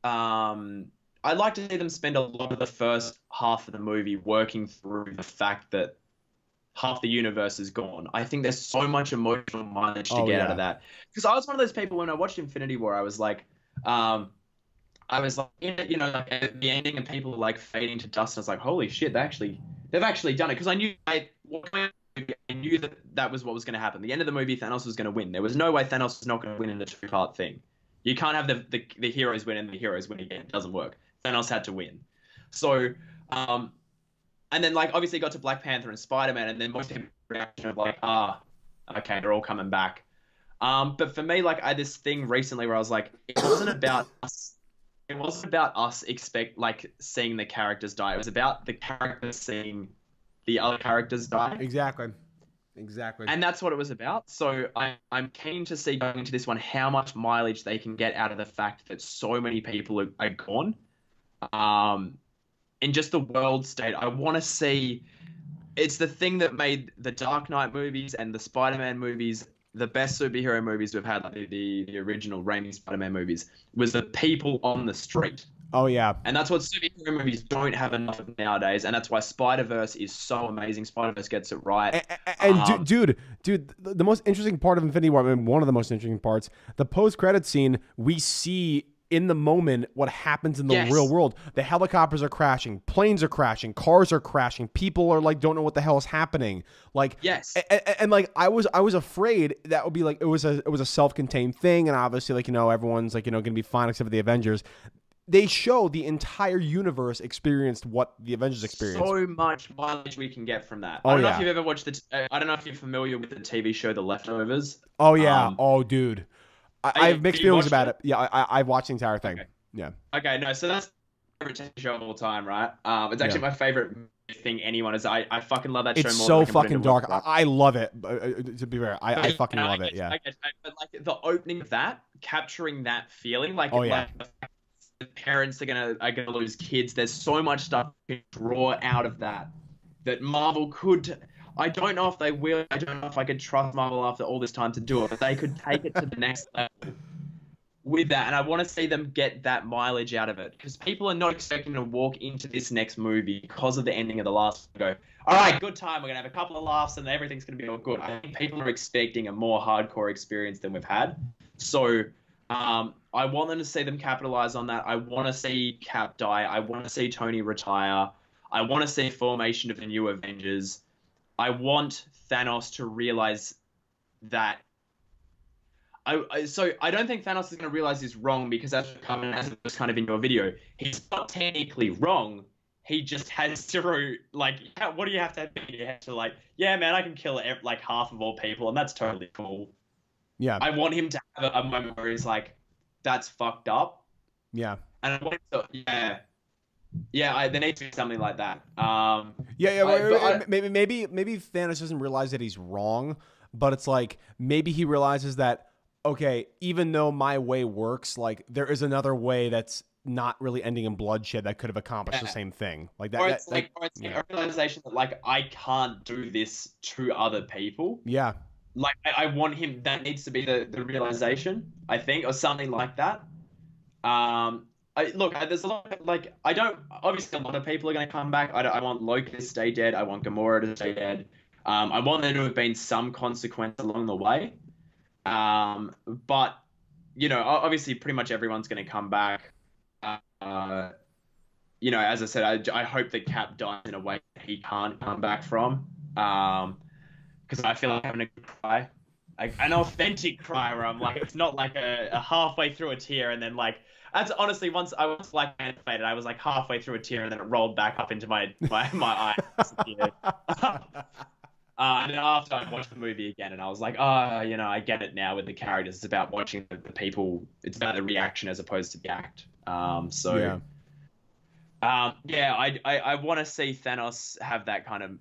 them spend a lot of the first half of the movie working through the fact that half the universe is gone. I think there's so much emotional mileage to get out of that. Because I was one of those people when I watched Infinity War, I was like, like at the ending and people were like fading to dust. I was like, holy shit, they've actually done it. Because I knew that was what was going to happen. The end of the movie, Thanos was going to win. There was no way Thanos was not going to win in a two-part thing. You can't have the heroes win and the heroes win again. It doesn't work. Thanos had to win. So, and then like obviously got to Black Panther and Spider-Man, and then most people reaction of like, okay, they're all coming back. But for me, like I had this thing recently where I was like, it wasn't about us. It wasn't about us seeing the characters die. It was about the characters seeing the other characters die. Exactly. And that's what it was about. So I'm keen to see going into this one how much mileage they can get out of the fact that so many people are gone. In just the world state, I want to see. It's the thing that made the Dark Knight movies and the Spider-Man movies the best superhero movies we've had, like the original Raimi Spider-Man movies, was the people on the street. Oh, yeah. And that's what superhero movies don't have enough of nowadays. And that's why Spider-Verse is so amazing. Spider-Verse gets it right. And dude, the most interesting part of Infinity War, I mean, one of the most interesting parts, the post-credit scene, we see in the moment what happens in the real world. The helicopters are crashing, planes are crashing, cars are crashing, people are like don't know what the hell is happening. Like and like I was afraid that would be like it was a self-contained thing, and obviously like everyone's like gonna be fine except for the Avengers. They show the entire universe experienced what the Avengers experienced. So much mileage we can get from that. I don't know if you've ever watched I don't know if you're familiar with the TV show The Leftovers. Oh yeah. Oh dude. I have mixed feelings about it. Yeah, I've watched the entire thing. Okay. Yeah. Okay, no, so that's my favorite TV show of all time, right? It's actually my favorite thing anyone is. I fucking love that show more. It's so fucking dark. I love it. To be fair, I fucking love it. Yeah. But like the opening of that, capturing that feeling, like the parents are gonna lose kids. There's so much stuff to draw out of that Marvel could. I don't know if they will. I don't know if I could trust Marvel after all this time to do it, but they could take it to the next level with that. And I want to see them get that mileage out of it, because people are not expecting to walk into this next movie because of the ending of the last one. Go, all right, good time. We're going to have a couple of laughs and everything's going to be all good. I think people are expecting a more hardcore experience than we've had. So I want them to see them capitalize on that. I want to see Cap die. I want to see Tony retire. I want to see formation of the new Avengers. I want Thanos to realize that. So I don't think Thanos is going to realize he's wrong, because that's was kind of in your video. He's not technically wrong. He just has to what do you have to have in your head to yeah, man, I can kill like half of all people, and that's totally cool. Yeah. I want him to have a moment where he's like, that's fucked up. Yeah. And I want him to, there needs to be something like that. Maybe Thanos doesn't realize that he's wrong, but it's like maybe he realizes that, okay, even though my way works, like there is another way that's not really ending in bloodshed that could have accomplished the same thing. Like that. Or it's a realization that like I can't do this to other people. Yeah. Like I want him. That needs to be the realization, I think, or something like that. There's a lot of, obviously a lot of people are going to come back. I want Loki to stay dead. I want Gamora to stay dead. I want there to have been some consequence along the way. But, obviously pretty much everyone's going to come back. As I said, I hope that Cap dies in a way that he can't come back from. Because I feel like having a cry. An authentic cry where I'm like, it's not like a halfway through a tear and then that's honestly once Black Panther faded, I was like halfway through a tear and then it rolled back up into my eyes. And then after I watched the movie again, and I was like, I get it now with the characters. It's about watching the people. It's about the reaction as opposed to the act. I want to see Thanos have that kind of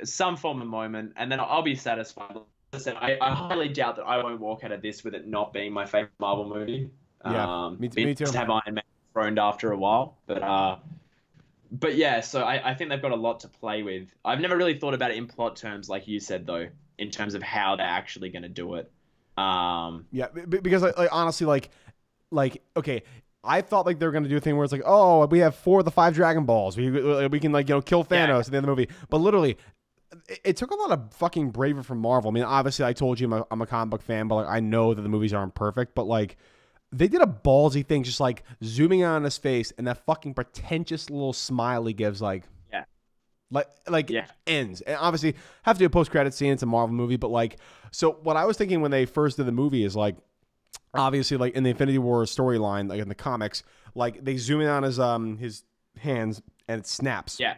some form of moment, and then I'll be satisfied. As I said, I highly doubt that I won't walk out of this with it not being my favorite Marvel movie. Me too. Just have Iron Man thrown after a while, but yeah. So I think they've got a lot to play with. I've never really thought about it in plot terms, like you said, though, in terms of how they're actually going to do it. Because honestly, okay. I thought like they were going to do a thing where it's like, oh, we have 4 of the 5 Dragon Balls. We can kill Thanos at the end of the movie. But literally, it took a lot of fucking bravery from Marvel. I mean, obviously, I told you I'm a comic book fan, but I know that the movies aren't perfect. But they did a ballsy thing, just zooming in on his face, and that fucking pretentious little smile he gives, ends. And obviously, have to do a post-credit scene. It's a Marvel movie, but so what I was thinking when they first did the movie is obviously, like in the Infinity War storyline, like in the comics, like they zoom in on his hands and it snaps, Yeah.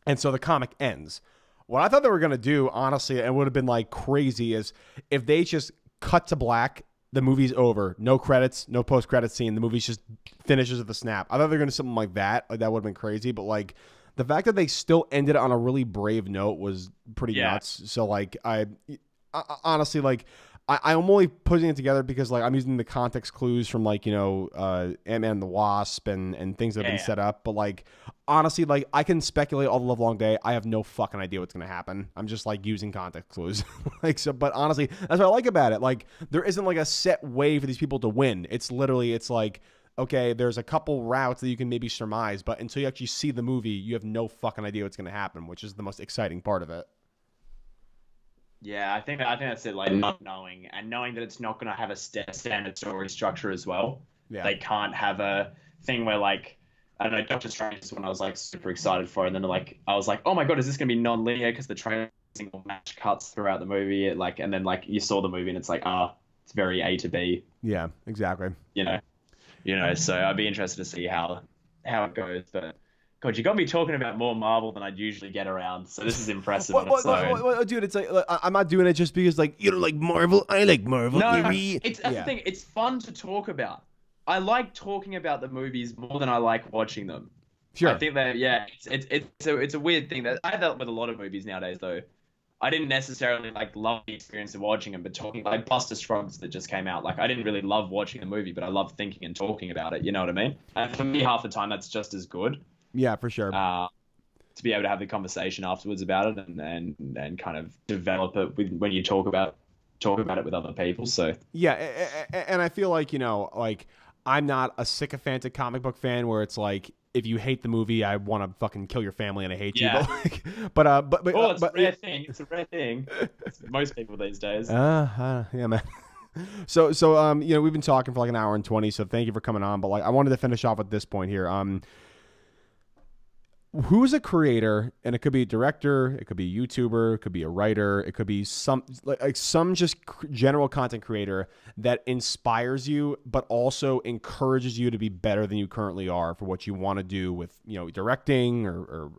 and so the comic ends. What I thought they were gonna do, honestly, and would have been like crazy, is if they just cut to black, the movie's over, no credits, no post credit scene, the movie just finishes with the snap. I thought they were gonna do something like that. Like that would have been crazy, but like the fact that they still ended it on a really brave note was pretty nuts. So like I honestly like. I'm only putting it together because like I'm using the context clues from like, you know, Ant-Man and the Wasp and things that have been set up. But like honestly, like I can speculate all the live long day. I have no fucking idea what's gonna happen. I'm just like using context clues. Like so, but honestly, that's what I like about it. Like there isn't like a set way for these people to win. It's literally it's like, okay, there's a couple routes that you can maybe surmise, but until you actually see the movie, you have no fucking idea what's gonna happen, which is the most exciting part of it. Yeah, I think that's it. Like not knowing and knowing that it's not going to have a standard story structure as well. Yeah. They can't have a thing where like I don't know. Doctor Strange is when I was like super excited for, it, and then like I was like, oh my god, is this going to be non-linear? Because the trailer single match cuts throughout the movie. It, like and then like you saw the movie and it's like it's very A to B. Yeah, exactly. So I'd be interested to see how it goes, but. God, you got me talking about more Marvel than I'd usually get around, so this is impressive on its own. Dude, it's like I'm not doing it just because like you don't like Marvel. I like Marvel. No, that's the thing. It's fun to talk about. I like talking about the movies more than I like watching them. Sure. I think that it's a weird thing that I have that with a lot of movies nowadays though. I didn't necessarily like love the experience of watching them, but talking like Buster Scruggs that just came out. Like I didn't really love watching the movie, but I love thinking and talking about it. You know what I mean? And for me, half the time that's just as good. Yeah, for sure. To be able to have the conversation afterwards about it and kind of develop it when you talk about it with other people. So yeah, and I feel like, you know, like I'm not a sycophantic comic book fan where it's like if you hate the movie, I want to fucking kill your family and I hate you. But it's a rare thing. It's a rare thing. It's most people these days. Yeah, man. So you know, we've been talking for like an hour and 20. So thank you for coming on. But like I wanted to finish off at this point here. Who's a creator, and it could be a director, it could be a YouTuber, it could be a writer, it could be some just general content creator that inspires you, but also encourages you to be better than you currently are for what you want to do with, you know, directing or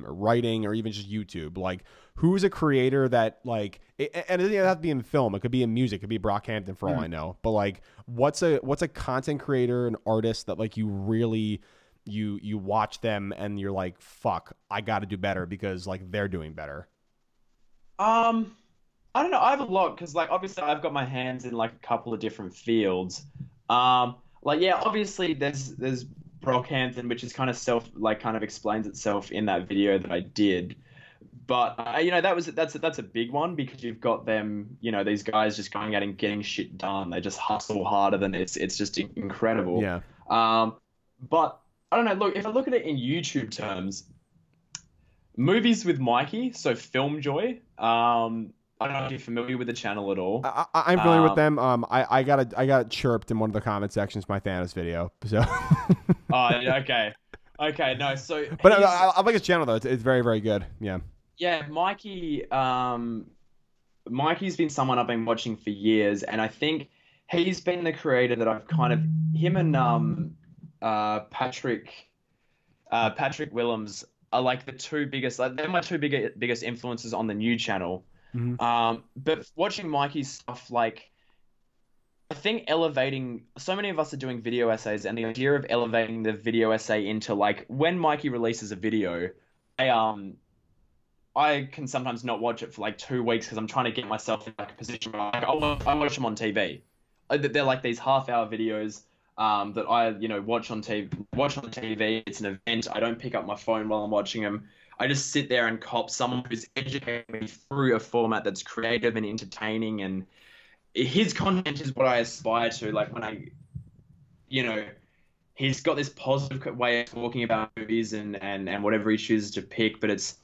writing or even just YouTube. Like, who's a creator that like, and it doesn't even have to be in film. It could be in music. It could be Brockhampton for all I know. But like, what's a content creator, an artist that like you really you watch them and you're like, fuck, I got to do better because like they're doing better? I don't know. I have a lot because like obviously I've got my hands in like a couple of different fields. Like yeah, obviously there's Brockhampton, which is kind of explains itself in that video that I did. But you know that's a big one because you've got them, you know, these guys just going out and getting shit done. They just hustle harder than it's just incredible. Yeah. But I don't know. Look, if I look at it in YouTube terms, movies with Mikey, so Film Joy. I don't know if you're familiar with the channel at all. I'm familiar with them. I got chirped in one of the comment sections my Thanos video. So. Oh, okay. Okay, no. So, but I like his channel though. It's very, very good. Yeah. Yeah, Mikey. Mikey's been someone I've been watching for years, and I think he's been the creator that I've kind of him and Patrick Willems are like the two biggest. Like, they're my two biggest influences on the new channel. Mm-hmm. But watching Mikey's stuff, like, I think elevating. So many of us are doing video essays, and the idea of elevating the video essay into like when Mikey releases a video, I can sometimes not watch it for like 2 weeks because I'm trying to get myself in like a position where like, I watch them on TV. They're like these half-hour videos that I, you know, watch on TV. It's an event. I don't pick up my phone while I'm watching them. I just sit there and cop someone who's educating me through a format that's creative and entertaining, and his content is what I aspire to. Like when I, you know, he's got this positive way of talking about movies and whatever he chooses to pick, but it's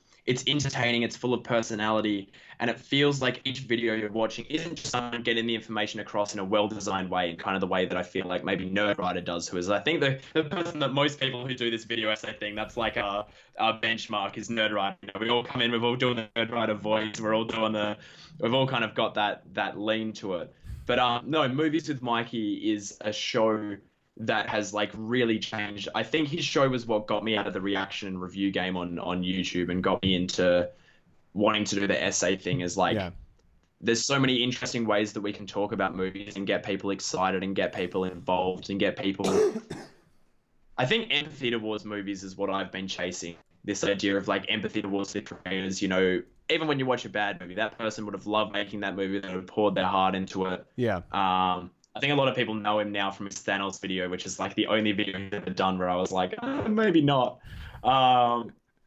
entertaining, it's full of personality, and it feels like each video you're watching isn't just someone getting the information across in a well-designed way, in kind of the way that I feel like maybe Nerdwriter does, who is, I think, the person that most people who do this video essay thing, that's like our benchmark is Nerdwriter. You know, we all come in, we've all doing the Nerdwriter voice, we've all kind of got that lean to it. But no, Movies with Mikey is a show that has like really changed. I think his show was what got me out of the reaction and review game on YouTube and got me into wanting to do the essay thing. Is like Yeah. there's so many interesting ways that we can talk about movies and get people excited and get people involved and get people. I think empathy towards movies is what I've been chasing. This idea of like empathy towards the creators, you know, even when you watch a bad movie, that person would have loved making that movie. They would have poured their heart into it. Yeah. I think a lot of people know him now from his Thanos video, which is like the only video he's ever done where I was like, maybe not.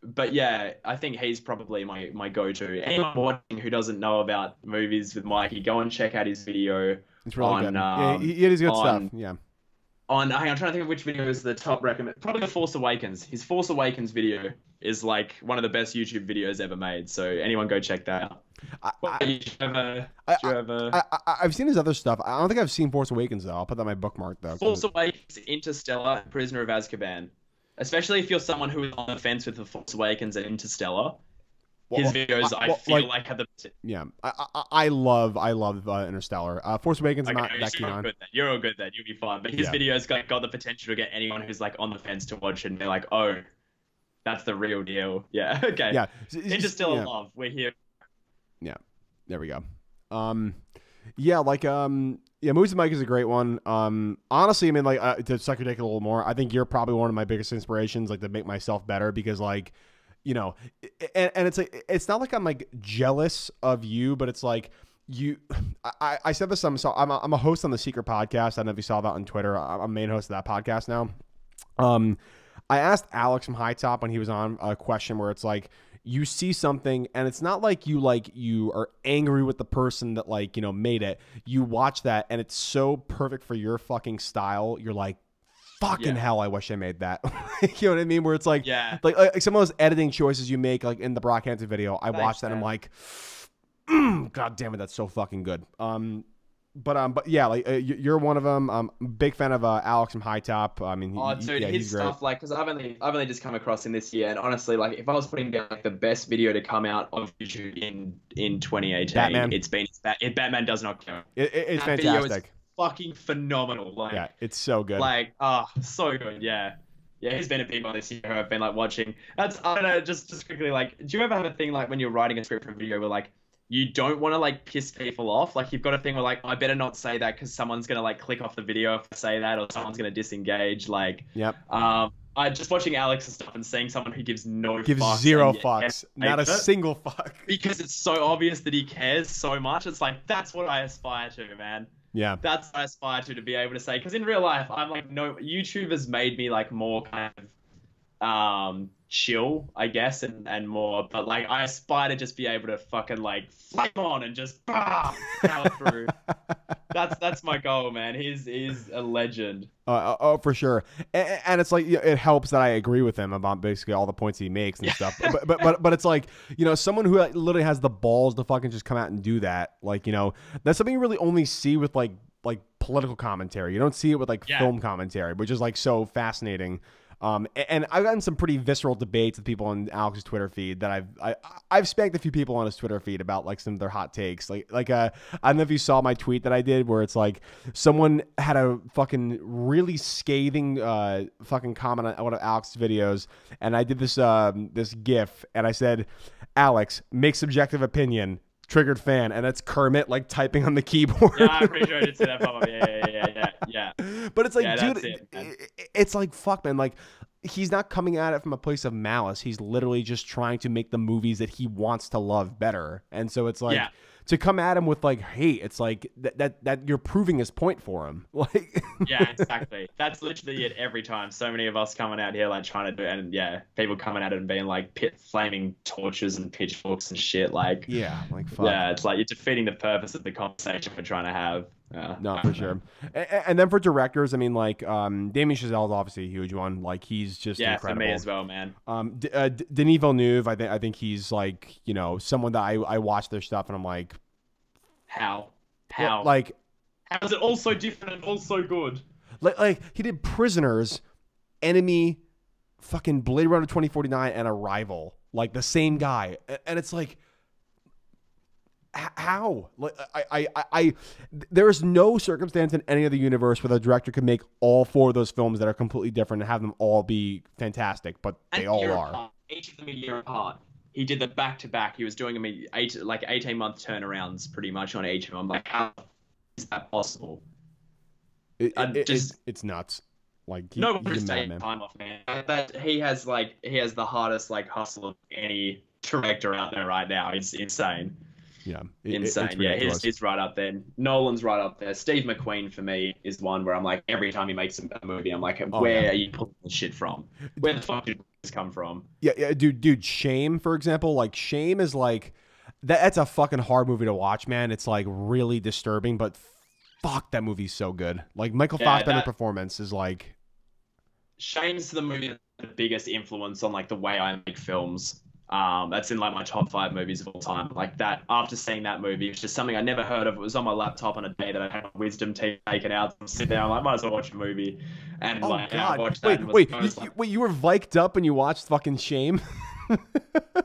But yeah, I think he's probably my go-to. Anyone watching who doesn't know about Movies with Mikey, go and check out his video. It's really good. Yeah, he has good stuff. Yeah. Hang on, I'm trying to think of which video is the top recommend. Probably The Force Awakens. His Force Awakens video is like one of the best YouTube videos ever made. So anyone go check that out. I've seen his other stuff. I don't think I've seen Force Awakens though. I'll put that on my bookmark though. Force Awakens, Interstellar, and Prisoner of Azkaban. Especially if you're someone who is on the fence with The Force Awakens and Interstellar. His videos, I feel like have the... Yeah, I love Interstellar. Force Awakens, not that keen on. You're all good then. You'll be fine. But his videos got the potential to get anyone who's like on the fence to watch it, and they're like, oh, that's the real deal. Yeah. Okay. Yeah. Interstellar love. We're here. Yeah. There we go. Yeah, like Movies with Mike is a great one. Honestly, I mean, like to suck your dick a little more, I think you're probably one of my biggest inspirations, like to make myself better, because like, you know, and it's like, it's not like I'm like jealous of you, but it's like I said this, so I'm a host on the Secret Podcast. I don't know if you saw that on Twitter. I'm a main host of that podcast now. I asked Alex from High Top when he was on a question where it's like, you see something and it's not like you are angry with the person that like, you know, made it. You watch that and it's so perfect for your fucking style. You're like, fucking hell, I wish I made that. You know what I mean? Where it's like, like some of those editing choices you make, like in the Brockhampton video, I watched that and I'm like, God damn it, that's so fucking good. But yeah, like you're one of them. I'm a big fan of Alex from High Top. I mean, dude, his stuff, like, because I've only just come across him this year, and honestly, like, if I was putting down like the best video to come out of YouTube in 2018, Batman. it's Batman Does Not Count. It's that fantastic. Video is fucking phenomenal. Like, yeah, it's so good. Like, so good. Yeah. Yeah, he's been a big one this year who I've been like watching. I don't know, just quickly, like, do you ever have a thing like when you're writing a script for a video where like you don't want to like piss people off? Like, you've got a thing where like, I better not say that because someone's gonna like click off the video if I say that, or someone's gonna disengage. Like, I just watching Alex's stuff and seeing someone who gives zero fucks, not a single fuck, because it's so obvious that he cares so much. It's like, that's what I aspire to, man. Yeah, that's what I aspire to be able to say, because in real life I'm like, no, YouTube has made me like more kind of chill, I guess, and more, but like I aspire to just be able to fucking like flame on and just power through. That's my goal, man. He's a legend. Oh, for sure. And it's like, it helps that I agree with him about basically all the points he makes and stuff. But it's like, you know, someone who literally has the balls to fucking just come out and do that. Like, you know, that's something you really only see with like political commentary. You don't see it with like film commentary, which is like so fascinating. And I've gotten some pretty visceral debates with people on Alex's Twitter feed that I've spanked a few people on his Twitter feed about like some of their hot takes. Like I don't know if you saw my tweet that I did where it's like someone had a fucking really scathing fucking comment on one of Alex's videos, and I did this this GIF and I said, Alex, make subjective opinion. Triggered fan, and that's Kermit like typing on the keyboard. Yeah, I'm pretty sure I did see that pop up. Yeah. But it's like, dude, it's like, fuck, man. Like, he's not coming at it from a place of malice. He's literally just trying to make the movies that he wants to love better. And so it's like, to come at him with like hate, it's like that you're proving his point for him. Like, yeah, exactly. That's literally it every time. So many of us coming out here like trying to do it, and people coming at it and being like flaming torches and pitchforks and shit. Like, like, fuck. Yeah, it's like you're defeating the purpose of the conversation we're trying to have. No, for sure. And then for directors, I mean, like, Damien Chazelle is obviously a huge one. Like, he's just incredible. For me as well, man. Denis Villeneuve, I think he's like, you know, someone that I watch their stuff and I'm like, how? Like, how is it all so different and all so good? Like he did Prisoners, Enemy, fucking Blade Runner 2049, and Arrival. Like the same guy, and it's like, How? Like, there is no circumstance in any other universe where the director can make all four of those films that are completely different and have them all be fantastic, but And they all are. apart. Each of them a year apart. He did the back to back. He was doing them 18-month turnarounds pretty much on each of them. I'm like, how is that possible? It's nuts. Like No one he's can a take madman. time off, man. That he has the hardest like hustle of any director out there right now. It's insane. Yeah, Insane. it's Yeah, ridiculous. he's right up there. Nolan's right up there. Steve McQueen for me is one where I'm like, every time he makes a movie, I'm like, where are you pulling this shit from? Where the fuck did this come from? Yeah, dude. Shame, for example, like Shame is like that's a fucking hard movie to watch, man. It's like really disturbing, but fuck, that movie's so good. Like Michael Fassbender's performance is like. Shame's the movie that's the biggest influence on like the way I make films. That's in like my top 5 movies of all time. Like that, after seeing that movie, it's just something I never heard of. It was on my laptop on a day that I had my wisdom teeth taken out. And sit down, like, might as well watch a movie. And Oh like, God! I watched that. Wait! You were viked up and you watched fucking Shame?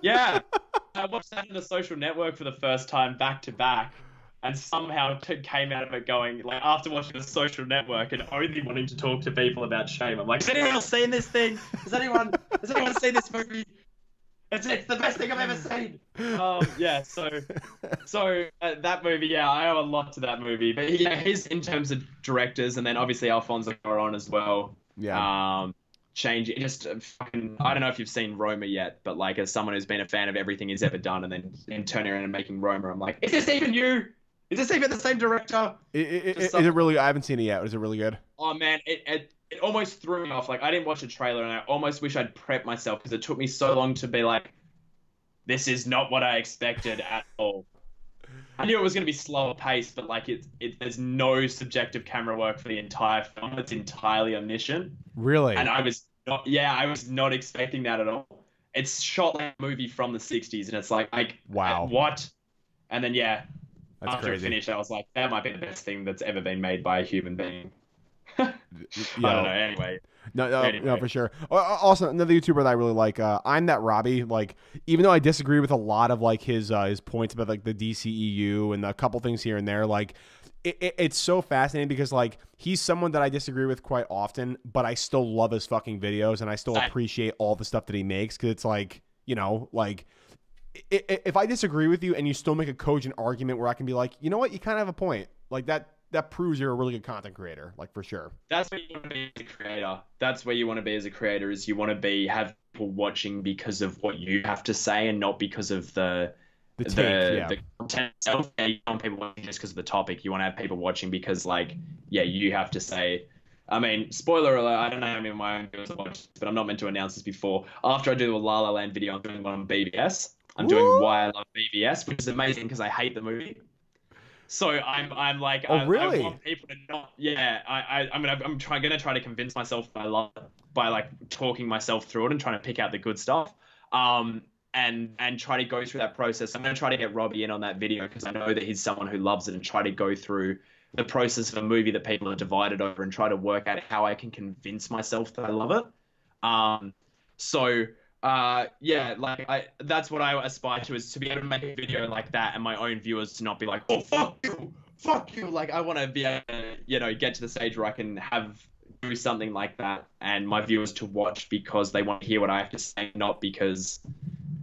Yeah, I watched that in the Social Network for the first time, back to back, and somehow came out of it going like after watching the Social Network and only wanting to talk to people about Shame. I'm like, has anyone else seen this thing? Has anyone seen this movie? It's the best thing I've ever seen. Yeah, so that movie, yeah, I owe a lot to that movie. But yeah, he's in terms of directors, and then obviously Alfonso Cuarón as well. Yeah. Change just fucking. I don't know if you've seen Roma yet, but like as someone who's been a fan of everything he's ever done, and then turning around and making Roma, I'm like, is this even you? Is this even the same director? Is it really? I haven't seen it yet. Is it really good? Oh man, it almost threw me off. Like I didn't watch a trailer, and I almost wish I'd prepped myself because it took me so long to be like, this is not what I expected at all. I knew it was going to be slower paced, but like there's no subjective camera work for the entire film. It's entirely omniscient. Really? And I was not expecting that at all. It's shot like a movie from the 60s, and it's like wow. What? And then That's after crazy. it finished, I was like, that might be the best thing that's ever been made by a human being. I don't know. Anyway. No, for sure. Also, another YouTuber that I really like, I'm That Robbie. Like, even though I disagree with a lot of like his points about like the DCEU and a couple things here and there, like it's so fascinating because like he's someone that I disagree with quite often, but I still love his fucking videos and I still appreciate all the stuff that he makes because it's like, you know, like if I disagree with you and you still make a cogent argument where I can be like, you know what, you kind of have a point, like that proves you're a really good content creator, like for sure. That's what you want to be as a creator. That's where you want to be as a creator. Is you want to have people watching because of what you have to say and not because of the content itself. Yeah, you want people watching just because of the topic. You want to have people watching because like, yeah, you have to say. I mean, spoiler alert, I don't know how many of my own viewers have watched this, but I'm not meant to announce this before. After I do the La La Land video, I'm doing one on BBS. I'm doing Why I Love BBS, which is amazing because I hate the movie. So I'm like, really? I want people to not. Yeah, I'm gonna try to convince myself I love it by like talking myself through it and trying to pick out the good stuff. And try to go through that process. I'm gonna try to get Robbie in on that video because I know that he's someone who loves it and try to go through the process of a movie that people are divided over and try to work out how I can convince myself that I love it. Yeah, like that's what I aspire to, is to be able to make a video like that and my own viewers to not be like, oh, fuck you. Like I want to be able to, you know, get to the stage where I can do something like that and my viewers to watch because they want to hear what I have to say, not because,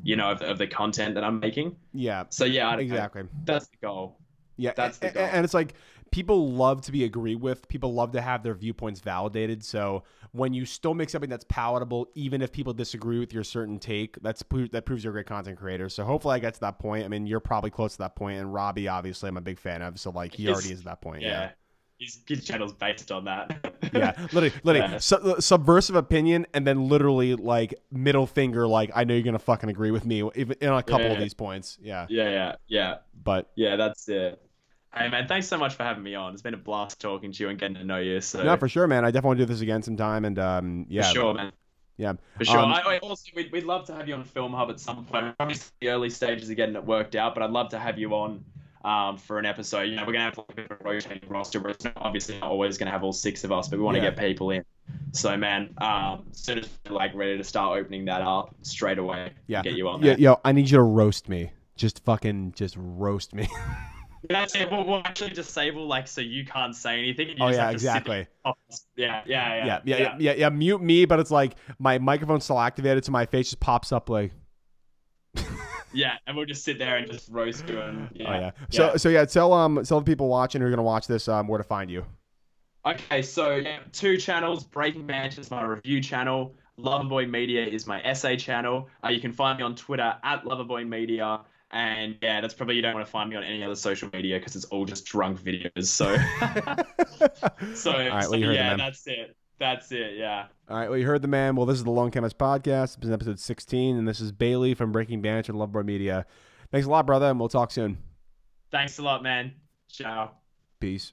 you know, of the content that I'm making. Yeah. So yeah, exactly. That's the goal. Yeah, that's the goal. And it's like people love to be agreed with. People love to have their viewpoints validated. So when you still make something that's palatable, even if people disagree with your certain take, that proves you're a great content creator. So hopefully I get to that point. I mean, you're probably close to that point, and Robbie, obviously, I'm a big fan of. So like, he already is at that point. Yeah. His channel's based on that. Yeah, literally, yeah. Subversive opinion, and then literally like middle finger, like I know you're gonna fucking agree with me even in a couple of these points. Yeah. But yeah, that's it. Hey man, thanks so much for having me on. It's been a blast talking to you and getting to know you. So no, for sure, man. I definitely want to do this again sometime, and yeah, for sure, man. Yeah, for sure. I also we'd love to have you on Film Hub at some point. Obviously, the early stages of getting it worked out, but I'd love to have you on for an episode. You know, we're gonna have like a bit of a rotating roster, but it's obviously not always gonna have all 6 of us, but we want to get people in. So man, as soon as we're like ready to start opening that up straight away, get you on there. Yo, I need you to roast me. just fucking just roast me. That's it. We'll actually disable like so you can't say anything. And you Oh just yeah, have to exactly. Yeah. Mute me, but it's like my microphone's still activated, so my face just pops up like. Yeah, and we'll just sit there and just roast you and Oh yeah. So yeah, tell the people watching who are gonna watch this where to find you. Okay, so yeah, two channels. Breaking Banter is my review channel. Loverboy Media is my essay channel. You can find me on Twitter at Loverboy Media. And yeah, that's probably you don't want to find me on any other social media because it's all just drunk videos. So, All right, well you heard the man. that's it. That's it. Yeah. All right, well you heard the man. Well, this is the Lone Chemist podcast. This is episode 16, and this is Bailey from Breaking Banter and Loverboy Media. Thanks a lot, brother, and we'll talk soon. Thanks a lot, man. Ciao. Peace.